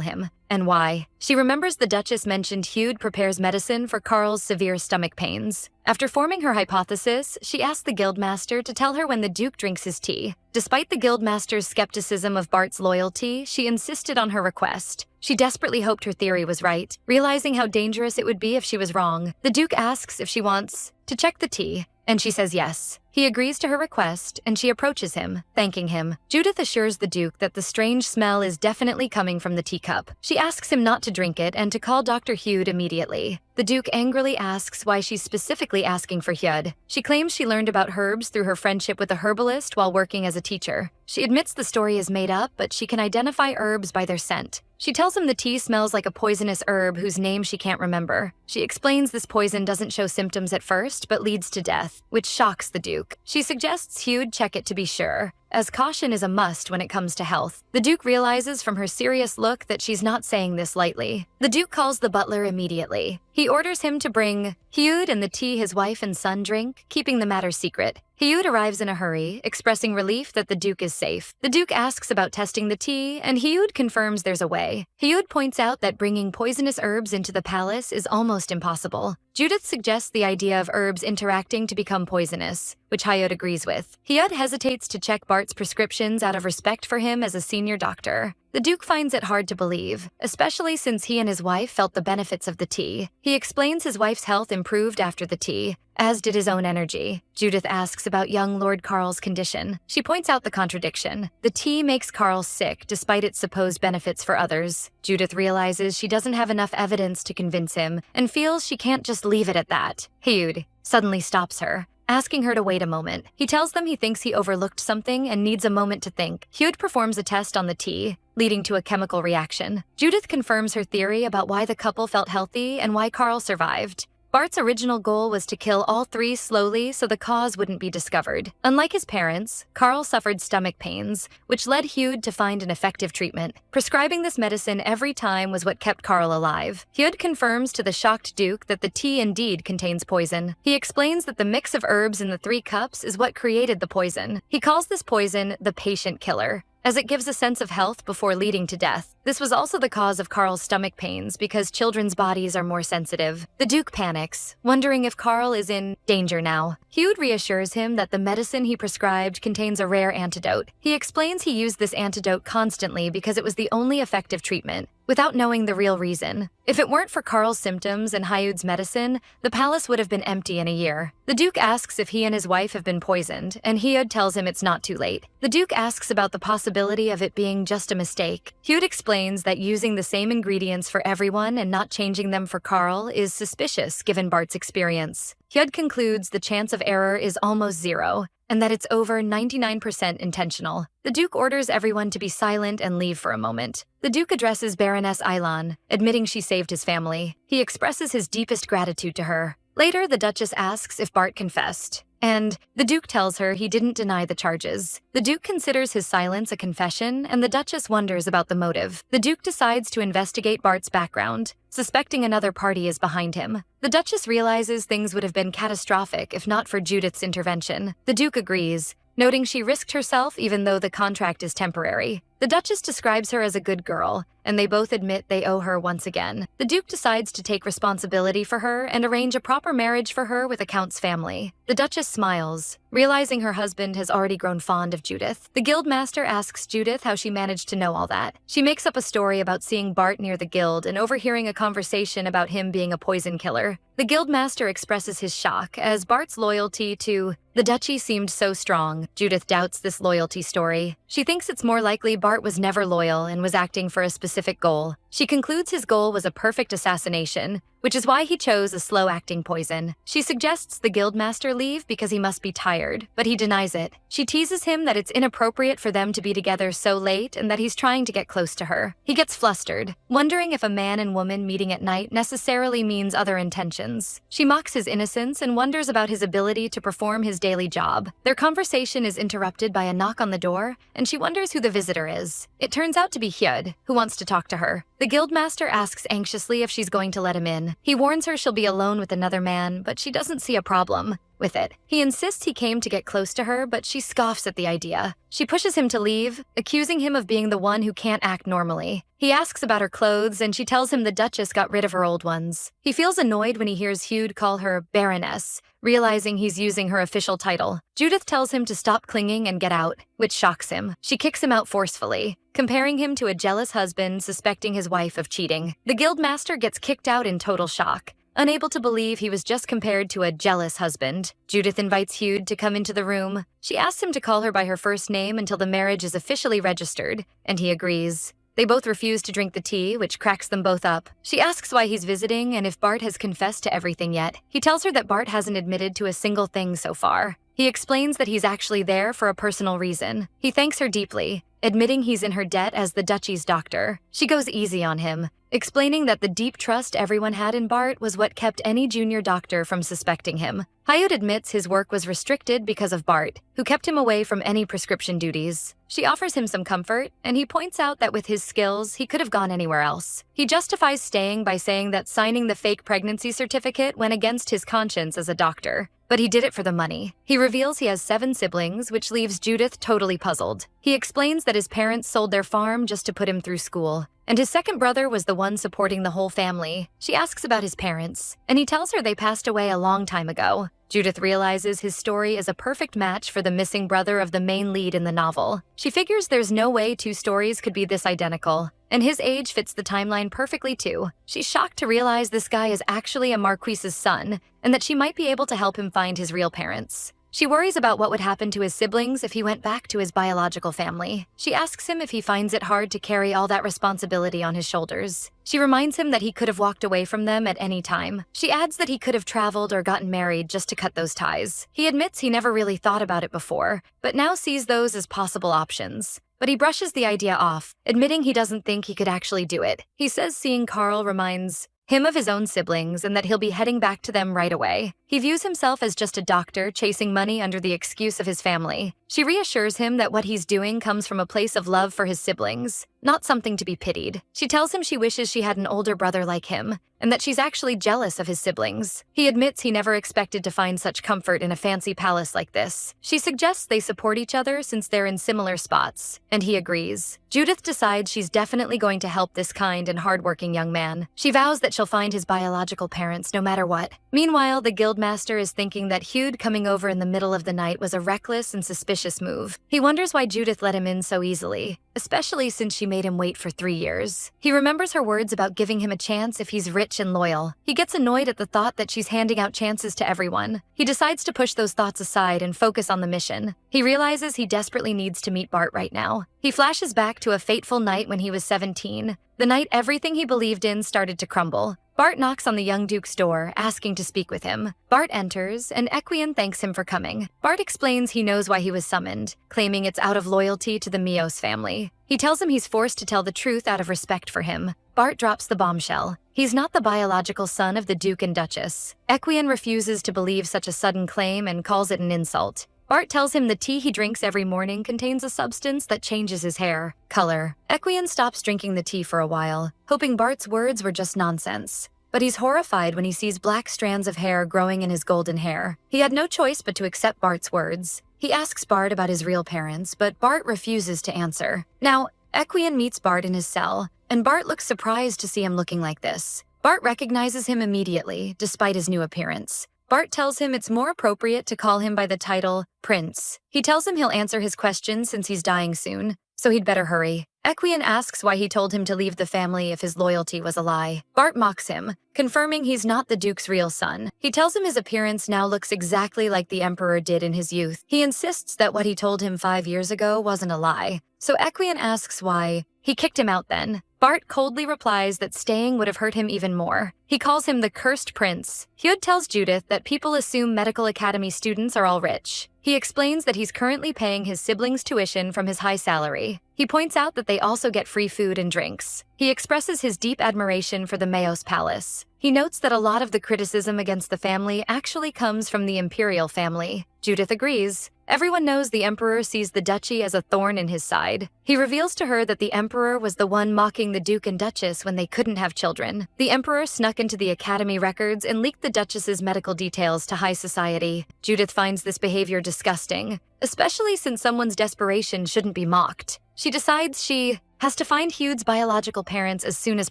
him, and why. She remembers the Duchess mentioned Hugh prepares medicine for Carl's severe stomach pains. After forming her hypothesis, she asked the guildmaster to tell her when the Duke drinks his tea. Despite the guildmaster's skepticism of Bart's loyalty, she insisted on her request. She desperately hoped her theory was right, realizing how dangerous it would be if she was wrong. The Duke asks if she wants to check the tea, and she says yes. He agrees to her request, and she approaches him, thanking him. Judith assures the Duke that the strange smell is definitely coming from the teacup. She asks him not to drink it and to call Dr. Hugh immediately. The Duke angrily asks why she's specifically asking for Hugh. She claims she learned about herbs through her friendship with a herbalist while working as a teacher. She admits the story is made up, but she can identify herbs by their scent. She tells him the tea smells like a poisonous herb whose name she can't remember. She explains this poison doesn't show symptoms at first, but leads to death, which shocks the Duke. She suggests Hugh check it to be sure, as caution is a must when it comes to health. The Duke realizes from her serious look that she's not saying this lightly. The Duke calls the butler immediately. He orders him to bring Hugh and the tea his wife and son drink, keeping the matter secret. Hugh arrives in a hurry, expressing relief that the Duke is safe. The Duke asks about testing the tea, and Hugh confirms there's a way. Hugh points out that bringing poisonous herbs into the palace is almost impossible. Judith suggests the idea of herbs interacting to become poisonous, which Hayat agrees with. Hayat hesitates to check Bart's prescriptions out of respect for him as a senior doctor. The Duke finds it hard to believe, especially since he and his wife felt the benefits of the tea. He explains his wife's health improved after the tea, as did his own energy. Judith asks about young Lord Carl's condition. She points out the contradiction. The tea makes Carl sick despite its supposed benefits for others. Judith realizes she doesn't have enough evidence to convince him and feels she can't just leave it at that. Hugh suddenly stops her, asking her to wait a moment. He tells them he thinks he overlooked something and needs a moment to think. Hugh performs a test on the tea, leading to a chemical reaction. Judith confirms her theory about why the couple felt healthy and why Carl survived. Bart's original goal was to kill all three slowly so the cause wouldn't be discovered. Unlike his parents, Carl suffered stomach pains, which led Hugh to find an effective treatment. Prescribing this medicine every time was what kept Carl alive. Hugh confirms to the shocked Duke that the tea indeed contains poison. He explains that the mix of herbs in the 3 cups is what created the poison. He calls this poison the patient killer, as it gives a sense of health before leading to death. This was also the cause of Carl's stomach pains because children's bodies are more sensitive. The Duke panics, wondering if Carl is in danger now. Hugh reassures him that the medicine he prescribed contains a rare antidote. He explains he used this antidote constantly because it was the only effective treatment, without knowing the real reason. If it weren't for Carl's symptoms and Hayud's medicine, the palace would have been empty in a year. The Duke asks if he and his wife have been poisoned, and Hayud tells him it's not too late. The Duke asks about the possibility of it being just a mistake. Hayud explains that using the same ingredients for everyone and not changing them for Carl is suspicious given Bart's experience. Hyud concludes the chance of error is almost zero, and that it's over 99% intentional. The Duke orders everyone to be silent and leave for a moment. The Duke addresses Baroness Ilan, admitting she saved his family. He expresses his deepest gratitude to her. Later, the Duchess asks if Bart confessed, and the Duke tells her he didn't deny the charges. The Duke considers his silence a confession, and the Duchess wonders about the motive. The Duke decides to investigate Bart's background, suspecting another party is behind him. The Duchess realizes things would have been catastrophic if not for Judith's intervention. The Duke agrees, noting she risked herself even though the contract is temporary. The Duchess describes her as a good girl, and they both admit they owe her once again. The Duke decides to take responsibility for her and arrange a proper marriage for her with a Count's family. The Duchess smiles, realizing her husband has already grown fond of Judith. The Guildmaster asks Judith how she managed to know all that. She makes up a story about seeing Bart near the guild and overhearing a conversation about him being a poison killer. The Guildmaster expresses his shock, as Bart's loyalty to the Duchy seemed so strong. Judith doubts this loyalty story. She thinks it's more likely Bart was never loyal and was acting for a specific goal. She concludes his goal was a perfect assassination, which is why he chose a slow-acting poison. She suggests the Guildmaster leave because he must be tired, but he denies it. She teases him that it's inappropriate for them to be together so late and that he's trying to get close to her. He gets flustered, wondering if a man and woman meeting at night necessarily means other intentions. She mocks his innocence and wonders about his ability to perform his daily job. Their conversation is interrupted by a knock on the door, and she wonders who the visitor is. It turns out to be Hyud, who wants to talk to her. The Guildmaster asks anxiously if she's going to let him in. He warns her she'll be alone with another man, but she doesn't see a problem with it. He insists he came to get close to her, but she scoffs at the idea. She pushes him to leave, accusing him of being the one who can't act normally. He asks about her clothes, and she tells him the Duchess got rid of her old ones. He feels annoyed when he hears Hyud call her Baroness, realizing he's using her official title. Judith tells him to stop clinging and get out, which shocks him. She kicks him out forcefully, comparing him to a jealous husband suspecting his wife of cheating. The Guildmaster gets kicked out in total shock, unable to believe he was just compared to a jealous husband. Judith invites Hyud to come into the room. She asks him to call her by her first name until the marriage is officially registered, and he agrees. They both refuse to drink the tea, which cracks them both up. She asks why he's visiting and if Bart has confessed to everything yet. He tells her that Bart hasn't admitted to a single thing so far. He explains that he's actually there for a personal reason. He thanks her deeply, admitting he's in her debt as the Duchy's doctor. She goes easy on him, explaining that the deep trust everyone had in Bart was what kept any junior doctor from suspecting him. Hyud admits his work was restricted because of Bart, who kept him away from any prescription duties. She offers him some comfort, and he points out that with his skills, he could have gone anywhere else. He justifies staying by saying that signing the fake pregnancy certificate went against his conscience as a doctor, but he did it for the money. He reveals he has 7 siblings, which leaves Judith totally puzzled. He explains that his parents sold their farm just to put him through school, and his second brother was the one supporting the whole family. She asks about his parents, and he tells her they passed away a long time ago. Judith realizes his story is a perfect match for the missing brother of the main lead in the novel. She figures there's no way 2 stories could be this identical, and his age fits the timeline perfectly too. She's shocked to realize this guy is actually a Marquise's son, and that she might be able to help him find his real parents. She worries about what would happen to his siblings if he went back to his biological family. She asks him if he finds it hard to carry all that responsibility on his shoulders. She reminds him that he could have walked away from them at any time. She adds that he could have traveled or gotten married just to cut those ties. He admits he never really thought about it before, but now sees those as possible options. But he brushes the idea off, admitting he doesn't think he could actually do it. He says seeing Carl reminds him of his own siblings and that he'll be heading back to them right away. He views himself as just a doctor chasing money under the excuse of his family. She reassures him that what he's doing comes from a place of love for his siblings, not something to be pitied. She tells him she wishes she had an older brother like him, and that she's actually jealous of his siblings. He admits he never expected to find such comfort in a fancy palace like this. She suggests they support each other since they're in similar spots, and he agrees. Judith decides she's definitely going to help this kind and hardworking young man. She vows that she'll find his biological parents no matter what. Meanwhile, the Guildmaster is thinking that Hyud coming over in the middle of the night was a reckless and suspicious move. He wonders why Judith let him in so easily, especially since she made him wait for 3 years. He remembers her words about giving him a chance if he's rich and loyal. He gets annoyed at the thought that she's handing out chances to everyone. He decides to push those thoughts aside and focus on the mission. He realizes he desperately needs to meet Bart right now. He flashes back to a fateful night when he was 17, the night everything he believed in started to crumble. Bart knocks on the young Duke's door, asking to speak with him. Bart enters, and Equian thanks him for coming. Bart explains he knows why he was summoned, claiming it's out of loyalty to the Mios family. He tells him he's forced to tell the truth out of respect for him. Bart drops the bombshell. He's not the biological son of the Duke and Duchess. Equian refuses to believe such a sudden claim and calls it an insult. Bart tells him the tea he drinks every morning contains a substance that changes his hair color. Equian stops drinking the tea for a while, hoping Bart's words were just nonsense. But he's horrified when he sees black strands of hair growing in his golden hair. He had no choice but to accept Bart's words. He asks Bart about his real parents, but Bart refuses to answer. Now, Equian meets Bart in his cell, and Bart looks surprised to see him looking like this. Bart recognizes him immediately, despite his new appearance. Bart tells him it's more appropriate to call him by the title Prince. He tells him he'll answer his questions since he's dying soon, so he'd better hurry. Equian asks why he told him to leave the family if his loyalty was a lie. Bart mocks him, confirming he's not the Duke's real son. He tells him his appearance now looks exactly like the Emperor did in his youth. He insists that what he told him 5 years ago wasn't a lie. So Equian asks why. He kicked him out then. Bart coldly replies that staying would have hurt him even more. He calls him the cursed prince. Hyud tells Judith that people assume medical academy students are all rich. He explains that he's currently paying his siblings' tuition from his high salary. He points out that they also get free food and drinks. He expresses his deep admiration for the Mayos Palace. He notes that a lot of the criticism against the family actually comes from the imperial family. Judith agrees. Everyone knows the Emperor sees the duchy as a thorn in his side. He reveals to her that the Emperor was the one mocking the Duke and Duchess when they couldn't have children. The Emperor snuck into the Academy records and leaked the Duchess's medical details to high society. Judith finds this behavior disgusting, especially since someone's desperation shouldn't be mocked. She decides she has to find Hyud's biological parents as soon as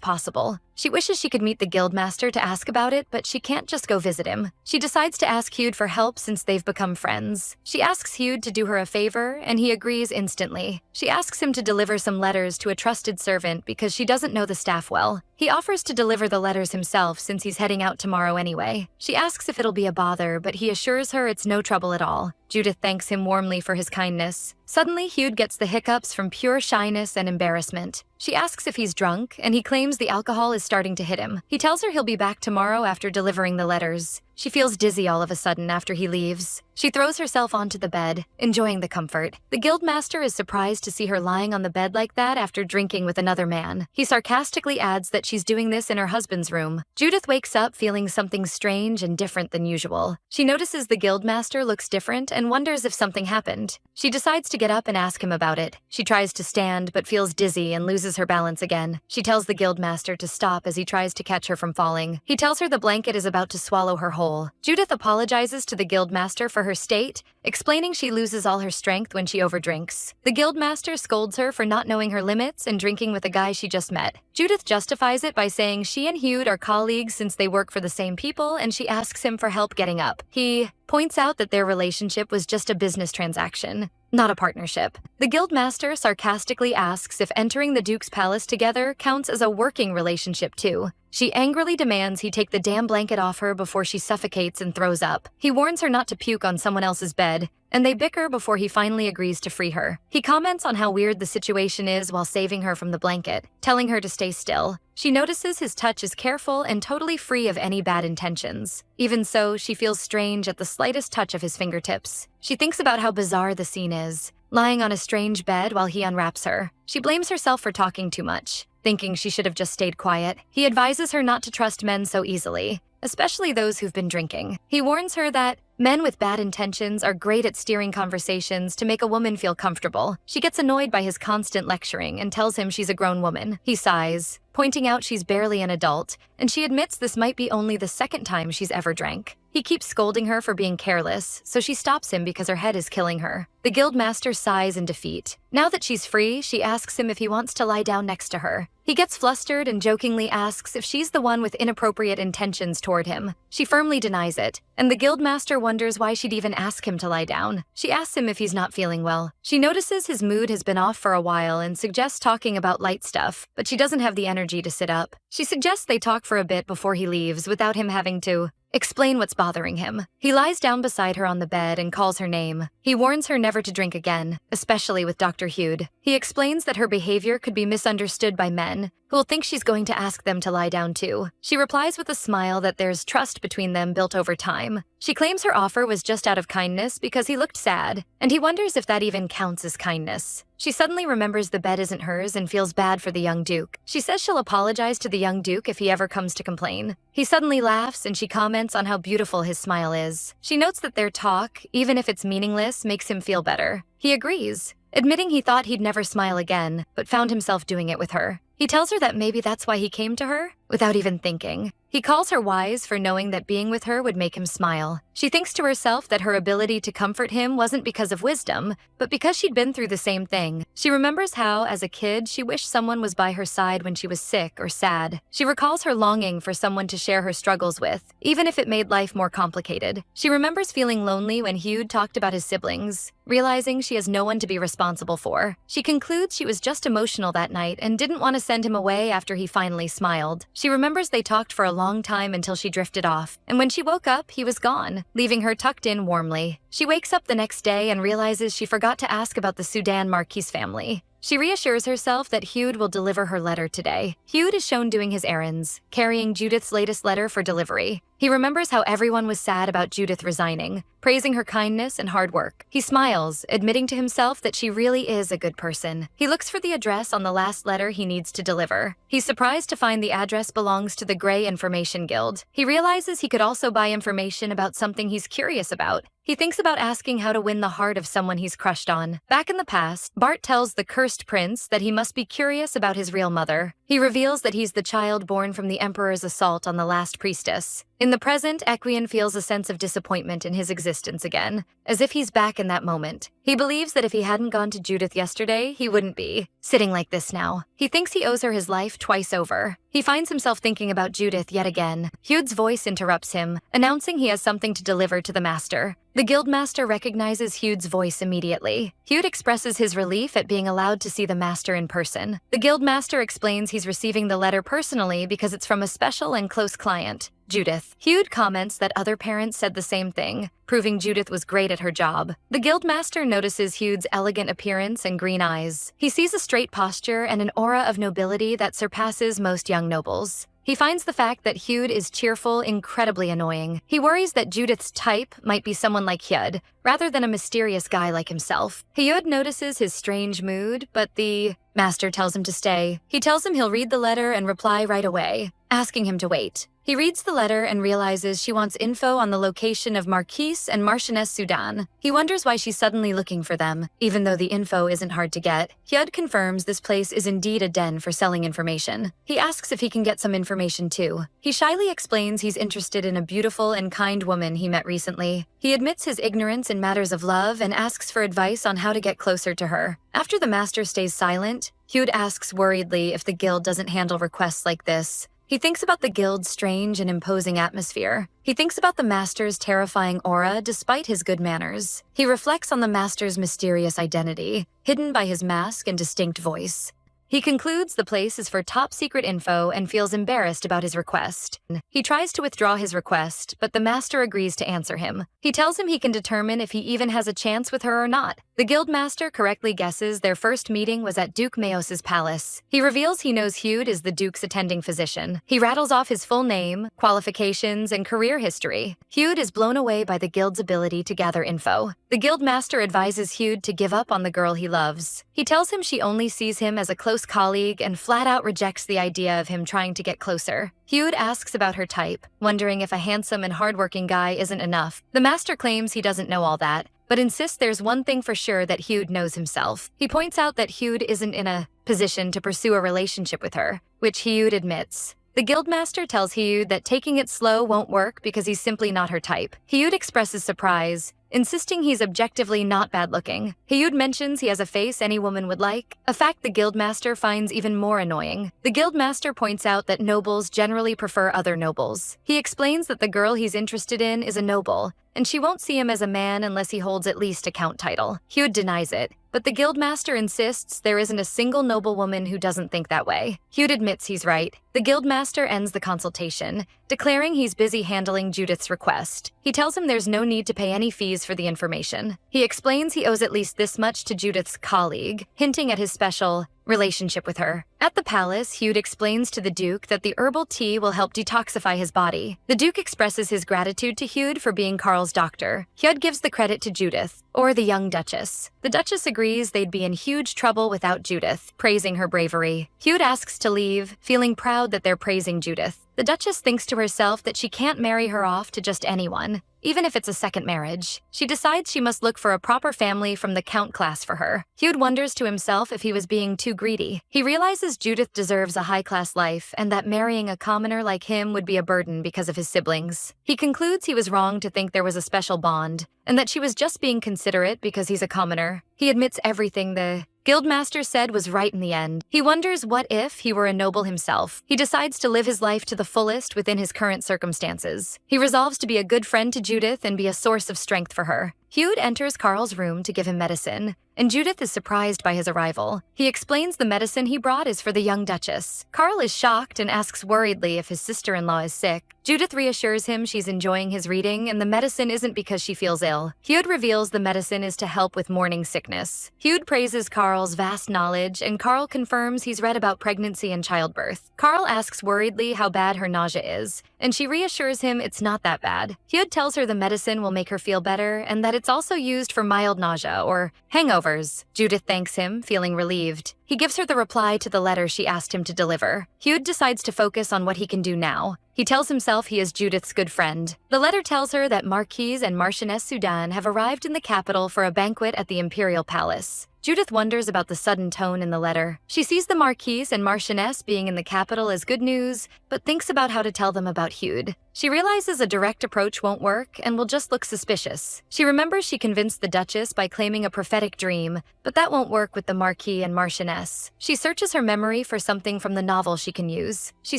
possible. She wishes she could meet the guildmaster to ask about it, but she can't just go visit him. She decides to ask Hyud for help since they've become friends. She asks Hyud to do her a favor, and he agrees instantly. She asks him to deliver some letters to a trusted servant because she doesn't know the staff well. He offers to deliver the letters himself since he's heading out tomorrow anyway. She asks if it'll be a bother, but he assures her it's no trouble at all. Judith thanks him warmly for his kindness. Suddenly, Hyud gets the hiccups from pure shyness and embarrassment. She asks if he's drunk, and he claims the alcohol is starting to hit him. He tells her he'll be back tomorrow after delivering the letters. She feels dizzy all of a sudden after he leaves. She throws herself onto the bed, enjoying the comfort. The guildmaster is surprised to see her lying on the bed like that after drinking with another man. He sarcastically adds that she's doing this in her husband's room. Judith wakes up feeling something strange and different than usual. She notices the guildmaster looks different and wonders if something happened. She decides to get up and ask him about it. She tries to stand but feels dizzy and loses her balance again. She tells the guildmaster to stop as he tries to catch her from falling. He tells her the blanket is about to swallow her whole. Judith apologizes to the guildmaster for her state, explaining she loses all her strength when she overdrinks. The guildmaster scolds her for not knowing her limits and drinking with a guy she just met. Judith justifies it by saying she and Hyud are colleagues since they work for the same people, and she asks him for help getting up. He points out that their relationship was just a business transaction, not a partnership. The guildmaster sarcastically asks if entering the Duke's palace together counts as a working relationship too. She angrily demands he take the damn blanket off her before she suffocates and throws up. He warns her not to puke on someone else's bed, and they bicker before he finally agrees to free her. He comments on how weird the situation is while saving her from the blanket, telling her to stay still. She notices his touch is careful and totally free of any bad intentions. Even so, she feels strange at the slightest touch of his fingertips. She thinks about how bizarre the scene is, lying on a strange bed while he unwraps her. She blames herself for talking too much, thinking she should have just stayed quiet. He advises her not to trust men so easily, especially those who've been drinking. He warns her that men with bad intentions are great at steering conversations to make a woman feel comfortable. She gets annoyed by his constant lecturing and tells him she's a grown woman. He sighs, pointing out she's barely an adult, and she admits this might be only the second time she's ever drank. He keeps scolding her for being careless, so she stops him because her head is killing her. The guildmaster sighs in defeat. Now that she's free, she asks him if he wants to lie down next to her. He gets flustered and jokingly asks if she's the one with inappropriate intentions toward him. She firmly denies it, and the guildmaster wonders why she'd even ask him to lie down. She asks him if he's not feeling well. She notices his mood has been off for a while and suggests talking about light stuff, but she doesn't have the energy to sit up. She suggests they talk for a bit before he leaves without him having to explain what's bothering him. He lies down beside her on the bed and calls her name. He warns her never to drink again, especially with Dr. Hyud. He explains that her behavior could be misunderstood by men, who will think she's going to ask them to lie down too. She replies with a smile that there's trust between them built over time. She claims her offer was just out of kindness because he looked sad, and he wonders if that even counts as kindness. She suddenly remembers the bed isn't hers and feels bad for the young duke. She says she'll apologize to the young duke if he ever comes to complain. He suddenly laughs and she comments on how beautiful his smile is. She notes that their talk, even if it's meaningless, makes him feel better. He agrees, admitting he thought he'd never smile again, but found himself doing it with her. He tells her that maybe that's why he came to her, without even thinking. He calls her wise for knowing that being with her would make him smile. She thinks to herself that her ability to comfort him wasn't because of wisdom, but because she'd been through the same thing. She remembers how, as a kid, she wished someone was by her side when she was sick or sad. She recalls her longing for someone to share her struggles with, even if it made life more complicated. She remembers feeling lonely when Hyud talked about his siblings, realizing she has no one to be responsible for. She concludes she was just emotional that night and didn't want to send him away after he finally smiled. She remembers they talked for a long time until she drifted off, and when she woke up, he was gone, leaving her tucked in warmly. She wakes up the next day and realizes she forgot to ask about the Sudan Marquis family. She reassures herself that Hyud will deliver her letter today. Hyud is shown doing his errands, carrying Judith's latest letter for delivery. He remembers how everyone was sad about Judith resigning, praising her kindness and hard work. He smiles, admitting to himself that she really is a good person. He looks for the address on the last letter he needs to deliver. He's surprised to find the address belongs to the Grey Information Guild. He realizes he could also buy information about something he's curious about. He thinks about asking how to win the heart of someone he's crushed on. Back in the past, Bart tells the cursed prince that he must be curious about his real mother. He reveals that he's the child born from the Emperor's assault on the last priestess. In the present, Equian feels a sense of disappointment in his existence again, as if he's back in that moment. He believes that if he hadn't gone to Judith yesterday, he wouldn't be sitting like this now. He thinks he owes her his life twice over. He finds himself thinking about Judith yet again. Hyud's voice interrupts him, announcing he has something to deliver to the master. The guildmaster recognizes Hyud's voice immediately. Hyud expresses his relief at being allowed to see the master in person. The guildmaster explains he's receiving the letter personally because it's from a special and close client, Judith. Hyud comments that other parents said the same thing, proving Judith was great at her job. The guildmaster notices Hyud's elegant appearance and green eyes. He sees a straight posture and an aura of nobility that surpasses most young nobles. He finds the fact that Hyud is cheerful incredibly annoying. He worries that Judith's type might be someone like Hyud, rather than a mysterious guy like himself. Hyud notices his strange mood, but the master tells him to stay. He tells him he'll read the letter and reply right away, asking him to wait. He reads the letter and realizes she wants info on the location of Marquise and Marchioness Sudan. He wonders why she's suddenly looking for them, even though the info isn't hard to get. Hyud confirms this place is indeed a den for selling information. He asks if he can get some information too. He shyly explains he's interested in a beautiful and kind woman he met recently. He admits his ignorance in matters of love and asks for advice on how to get closer to her. After the master stays silent, Hyud asks worriedly if the guild doesn't handle requests like this. He thinks about the guild's strange and imposing atmosphere. He thinks about the master's terrifying aura despite his good manners. He reflects on the master's mysterious identity, hidden by his mask and distinct voice. He concludes the place is for top-secret info and feels embarrassed about his request. He tries to withdraw his request, but the master agrees to answer him. He tells him he can determine if he even has a chance with her or not. The guildmaster correctly guesses their first meeting was at Duke Meos's palace. He reveals he knows Hyud is the Duke's attending physician. He rattles off his full name, qualifications, and career history. Hyud is blown away by the guild's ability to gather info. The guildmaster advises Hyud to give up on the girl he loves. He tells him she only sees him as a close colleague and flat out rejects the idea of him trying to get closer. Hyud asks about her type, wondering if a handsome and hardworking guy isn't enough. The master claims he doesn't know all that, but insists there's one thing for sure that Hyud knows himself. He points out that Hyud isn't in a position to pursue a relationship with her, which Hyud admits. The guildmaster tells Hyud that taking it slow won't work because he's simply not her type. Hyud expresses surprise, insisting he's objectively not bad-looking. Hyud mentions he has a face any woman would like, a fact the guildmaster finds even more annoying. The guildmaster points out that nobles generally prefer other nobles. He explains that the girl he's interested in is a noble, and she won't see him as a man unless he holds at least a count title. Hyud denies it. but the guildmaster insists there isn't a single noblewoman who doesn't think that way. Hyud admits he's right. The guildmaster ends the consultation, declaring he's busy handling Judith's request. He tells him there's no need to pay any fees for the information. He explains he owes at least this much to Judith's colleague, hinting at his special relationship with her. At the palace, Hyud explains to the Duke that the herbal tea will help detoxify his body. The Duke expresses his gratitude to Hyud for being Carl's doctor. Hyud gives the credit to Judith, or the young Duchess. The Duchess agrees they'd be in huge trouble without Judith, praising her bravery. Hyud asks to leave, feeling proud that they're praising Judith. The Duchess thinks to herself that she can't marry her off to just anyone, even if it's a second marriage. She decides she must look for a proper family from the Count class for her. Hyud wonders to himself if he was being too greedy. He realizes Judith deserves a high-class life and that marrying a commoner like him would be a burden because of his siblings. He concludes he was wrong to think there was a special bond, and that she was just being considerate because he's a commoner. He admits everything the Guildmaster said was right in the end. He wonders what if he were a noble himself. He decides to live his life to the fullest within his current circumstances. He resolves to be a good friend to Judith and be a source of strength for her. Hyud enters Carl's room to give him medicine, and Judith is surprised by his arrival. He explains the medicine he brought is for the young Duchess. Carl is shocked and asks worriedly if his sister-in-law is sick. Judith reassures him she's enjoying his reading and the medicine isn't because she feels ill. Hyud reveals the medicine is to help with morning sickness. Hyud praises Carl's vast knowledge, and Carl confirms he's read about pregnancy and childbirth. Carl asks worriedly how bad her nausea is, and she reassures him it's not that bad. Hyud tells her the medicine will make her feel better and that it's also used for mild nausea or hangovers. Judith thanks him, feeling relieved. He gives her the reply to the letter she asked him to deliver. Hyud decides to focus on what he can do now. He tells himself he is Judith's good friend. The letter tells her that Marquise and Marchioness Sudan have arrived in the capital for a banquet at the Imperial Palace. Judith wonders about the sudden tone in the letter. She sees the Marquise and Marchioness being in the capital as good news, but thinks about how to tell them about Hyud. She realizes a direct approach won't work and will just look suspicious. She remembers she convinced the Duchess by claiming a prophetic dream, but that won't work with the Marquis and Marchioness. She searches her memory for something from the novel she can use. She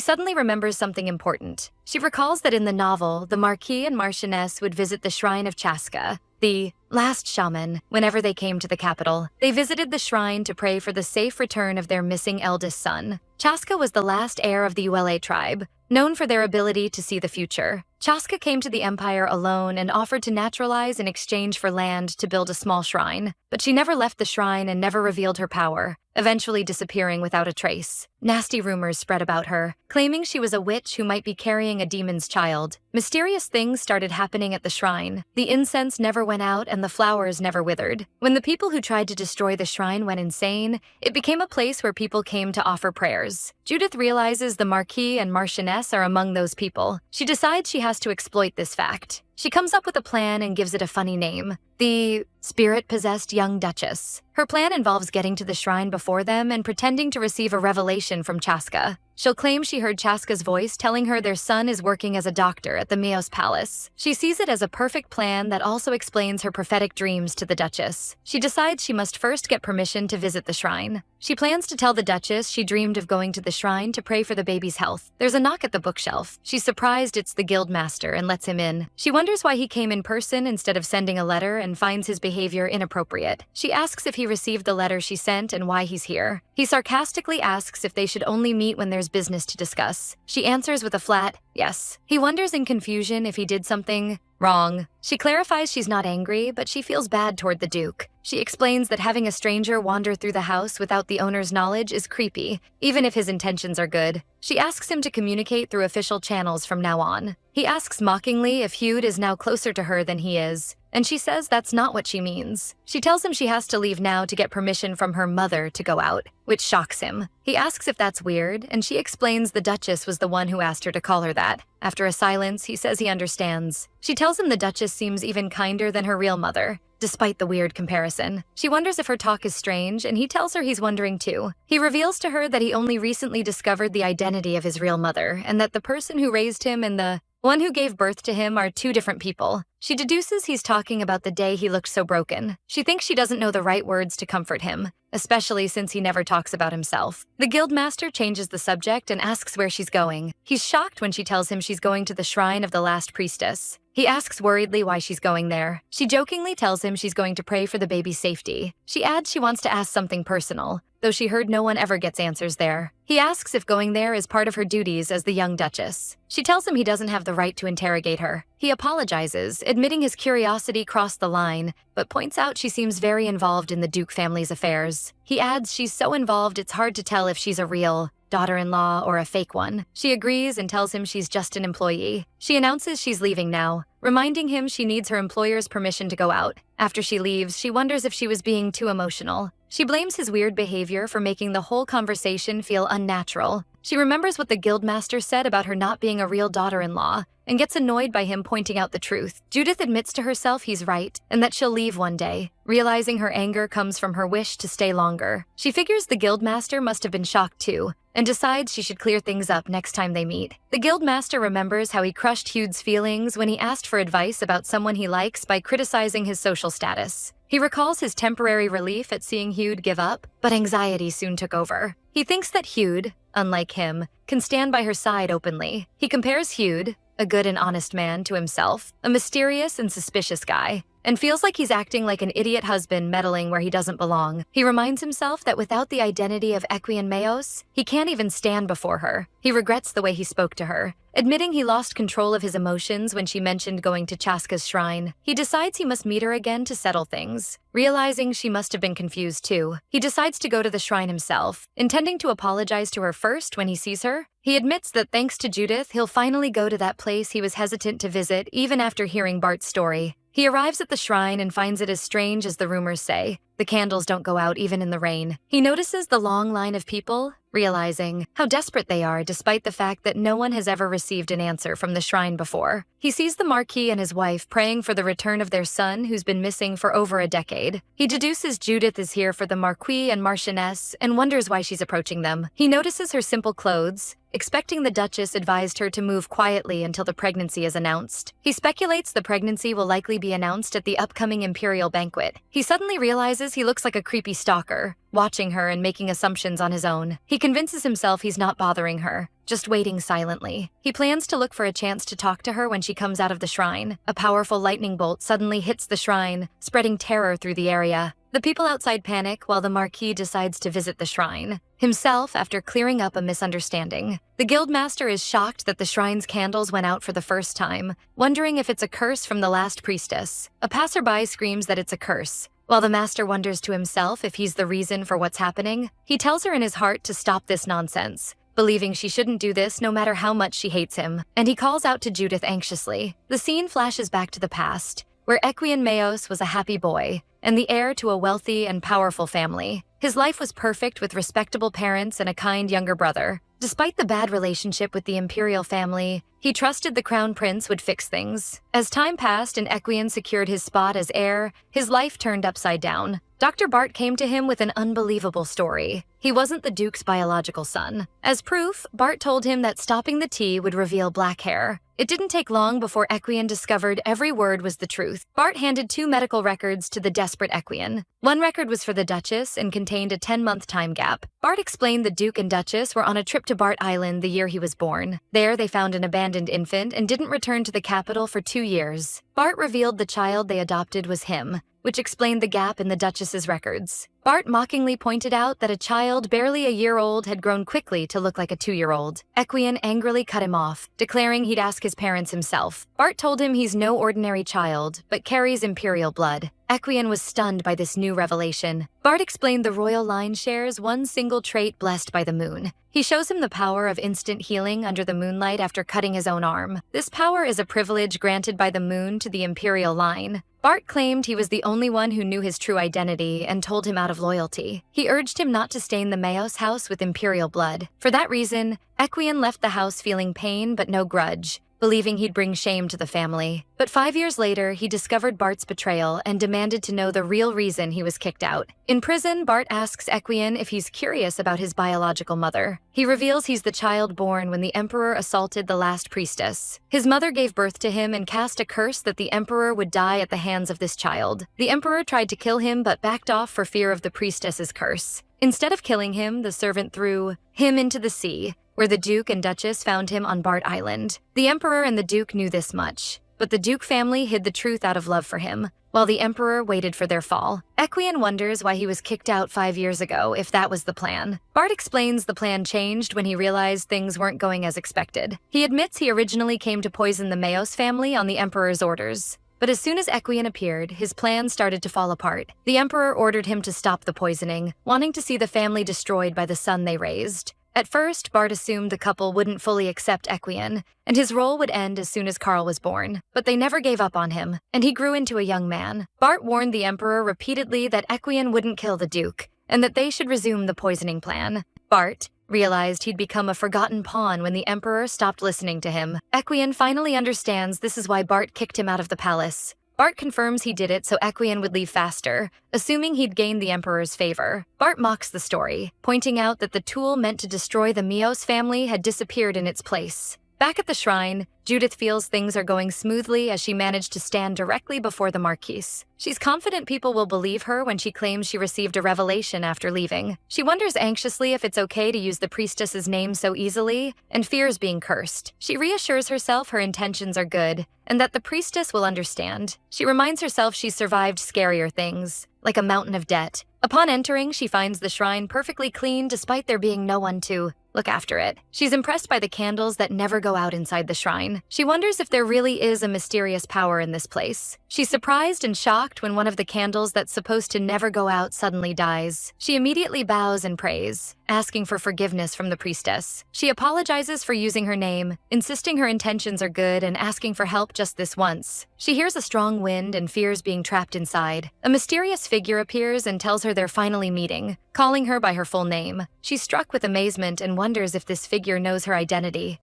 suddenly remembers something important. She recalls that in the novel, the Marquis and Marchioness would visit the shrine of Chaska, the last shaman, whenever they came to the capital. They visited the shrine to pray for the safe return of their missing eldest son. Chaska was the last heir of the Uele tribe, known for their ability to see the future. Chaska came to the empire alone and offered to naturalize in exchange for land to build a small shrine, but she never left the shrine and never revealed her power, eventually disappearing without a trace. Nasty rumors spread about her, claiming she was a witch who might be carrying a demon's child. Mysterious things started happening at the shrine. The incense never went out and the flowers never withered. When the people who tried to destroy the shrine went insane, it became a place where people came to offer prayers. Judith realizes the Marquis and Marchioness are among those people. She decides she has to exploit this fact. She comes up with a plan and gives it a funny name, the Spirit-Possessed Young Duchess. Her plan involves getting to the shrine before them and pretending to receive a revelation from Chaska. She'll claim she heard Chaska's voice telling her their son is working as a doctor at the Meos Palace. She sees it as a perfect plan that also explains her prophetic dreams to the Duchess. She decides she must first get permission to visit the shrine. She plans to tell the Duchess she dreamed of going to the shrine to pray for the baby's health. There's a knock at the bookshelf. She's surprised it's the guildmaster and lets him in. She wonders why he came in person instead of sending a letter and finds his behavior inappropriate. She asks if he received the letter she sent and why he's here. He sarcastically asks if they should only meet when there's business to discuss. She answers with a flat yes. He wonders in confusion if he did something wrong. She clarifies she's not angry, but she feels bad toward the Duke. She explains that having a stranger wander through the house without the owner's knowledge is creepy, even if his intentions are good. She asks him to communicate through official channels from now on. He asks mockingly if Hyud is now closer to her than he is, and she says that's not what she means. She tells him she has to leave now to get permission from her mother to go out, which shocks him. He asks if that's weird, and she explains the Duchess was the one who asked her to call her that. After a silence, he says he understands. She tells him the Duchess seems even kinder than her real mother, despite the weird comparison. She wonders if her talk is strange, and he tells her he's wondering too. He reveals to her that he only recently discovered the identity of his real mother, and that the person who raised him and the one who gave birth to him are two different people. She deduces he's talking about the day he looked so broken. She thinks she doesn't know the right words to comfort him. especially since he never talks about himself. The guildmaster changes the subject and asks where she's going. He's shocked when she tells him she's going to the shrine of the last priestess. He asks worriedly why she's going there. She jokingly tells him she's going to pray for the baby's safety. She adds she wants to ask something personal, though she heard no one ever gets answers there. He asks if going there is part of her duties as the young duchess. She tells him he doesn't have the right to interrogate her. He apologizes, admitting his curiosity crossed the line, but points out she seems very involved in the Duke family's affairs. He adds she's so involved it's hard to tell if she's a real daughter-in-law or a fake one. She agrees and tells him she's just an employee. She announces she's leaving now, reminding him she needs her employer's permission to go out. After she leaves, she wonders if she was being too emotional. She blames his weird behavior for making the whole conversation feel unnatural. She remembers what the guildmaster said about her not being a real daughter-in-law and gets annoyed by him pointing out the truth. Judith admits to herself he's right and that she'll leave one day, realizing her anger comes from her wish to stay longer. She figures the guildmaster must have been shocked too and decides she should clear things up next time they meet. The guildmaster remembers how he crushed Hude's feelings when he asked for advice about someone he likes by criticizing his social status. He recalls his temporary relief at seeing Hude give up, but anxiety soon took over. He thinks that Hude, unlike him, can stand by her side openly. He compares Hude, a good and honest man, to himself, a mysterious and suspicious guy, and feels like he's acting like an idiot husband meddling where he doesn't belong. He reminds himself that without the identity of Equian Mayos, he can't even stand before her. He regrets the way he spoke to her, admitting he lost control of his emotions when she mentioned going to Chaska's shrine. He decides he must meet her again to settle things. Realizing she must have been confused too, he decides to go to the shrine himself, intending to apologize to her first when he sees her. He admits that thanks to Judith, he'll finally go to that place he was hesitant to visit even after hearing Bart's story. He arrives at the shrine and finds it as strange as the rumors say. The candles don't go out even in the rain. He notices the long line of people, realizing how desperate they are despite the fact that no one has ever received an answer from the shrine before. He sees the Marquis and his wife praying for the return of their son who's been missing for over a decade. He deduces Judith is here for the Marquis and Marchioness and wonders why she's approaching them. He notices her simple clothes, expecting the Duchess advised her to move quietly until the pregnancy is announced. He speculates the pregnancy will likely be announced at the upcoming imperial banquet. He suddenly realizes he looks like a creepy stalker, watching her and making assumptions on his own. He convinces himself he's not bothering her, just waiting silently. He plans to look for a chance to talk to her when she comes out of the shrine. A powerful lightning bolt suddenly hits the shrine, spreading terror through the area. The people outside panic while the Marquis decides to visit the shrine himself after clearing up a misunderstanding. The guildmaster is shocked that the shrine's candles went out for the first time, wondering if it's a curse from the last priestess. A passerby screams that it's a curse. While the master wonders to himself if he's the reason for what's happening, he tells her in his heart to stop this nonsense, believing she shouldn't do this no matter how much she hates him, and he calls out to Judith anxiously. The scene flashes back to the past, where Equian Mayos was a happy boy and the heir to a wealthy and powerful family. His life was perfect with respectable parents and a kind younger brother. Despite the bad relationship with the imperial family, he trusted the crown prince would fix things. As time passed and Equian secured his spot as heir, his life turned upside down. Dr. Bart came to him with an unbelievable story. He wasn't the Duke's biological son. As proof, Bart told him that stopping the tea would reveal black hair. It didn't take long before Equian discovered every word was the truth. Bart handed 2 medical records to the desperate Equian. One record was for the Duchess and contained a 10-month time gap. Bart explained the Duke and Duchess were on a trip to Bart Island the year he was born. There, they found an abandoned infant and didn't return to the capital for 2 years. Bart revealed the child they adopted was him, which explained the gap in the Duchess's records. Bart mockingly pointed out that a child barely a year old had grown quickly to look like a 2-year-old. Equian angrily cut him off, declaring he'd ask his parents himself. Bart told him he's no ordinary child, but carries imperial blood. Equian was stunned by this new revelation. Bart explained the royal line shares one single trait blessed by the moon. He shows him the power of instant healing under the moonlight after cutting his own arm. This power is a privilege granted by the moon to the imperial line. Bart claimed he was the only one who knew his true identity and told him out of loyalty. He urged him not to stain the Mayos house with imperial blood. For that reason, Equian left the house feeling pain but no grudge, believing he'd bring shame to the family. But 5 years later, he discovered Bart's betrayal and demanded to know the real reason he was kicked out. In prison, Bart asks Equian if he's curious about his biological mother. He reveals he's the child born when the Emperor assaulted the last priestess. His mother gave birth to him and cast a curse that the Emperor would die at the hands of this child. The Emperor tried to kill him but backed off for fear of the priestess's curse. Instead of killing him, the servant threw him into the sea, where the Duke and Duchess found him on Bart Island. The Emperor and the Duke knew this much, but the Duke family hid the truth out of love for him, while the Emperor waited for their fall. Equian wonders why he was kicked out 5 years ago, if that was the plan. Bart explains the plan changed when he realized things weren't going as expected. He admits he originally came to poison the Mayos family on the Emperor's orders. But as soon as Equian appeared, his plan started to fall apart. The Emperor ordered him to stop the poisoning, wanting to see the family destroyed by the son they raised. At first, Bart assumed the couple wouldn't fully accept Equian, and his role would end as soon as Carl was born. But they never gave up on him, and he grew into a young man. Bart warned the Emperor repeatedly that Equian wouldn't kill the Duke, and that they should resume the poisoning plan. Bart realized he'd become a forgotten pawn when the Emperor stopped listening to him. Equian finally understands this is why Bart kicked him out of the palace. Bart confirms he did it so Equian would leave faster, assuming he'd gained the Emperor's favor. Bart mocks the story, pointing out that the tool meant to destroy the Mios family had disappeared in its place. Back at the shrine, Judith feels things are going smoothly as she managed to stand directly before the Marquise. She's confident people will believe her when she claims she received a revelation after leaving. She wonders anxiously if it's okay to use the priestess's name so easily, and fears being cursed. She reassures herself her intentions are good, and that the priestess will understand. She reminds herself she's survived scarier things, like a mountain of debt. Upon entering, she finds the shrine perfectly clean despite there being no one to look after it. She's impressed by the candles that never go out inside the shrine. She wonders if there really is a mysterious power in this place. She's surprised and shocked when one of the candles that's supposed to never go out suddenly dies. She immediately bows and prays, asking for forgiveness from the priestess. She apologizes for using her name, insisting her intentions are good and asking for help just this once. She hears a strong wind and fears being trapped inside. A mysterious figure appears and tells her they're finally meeting, calling her by her full name. She's struck with amazement and wonders if this figure knows her identity.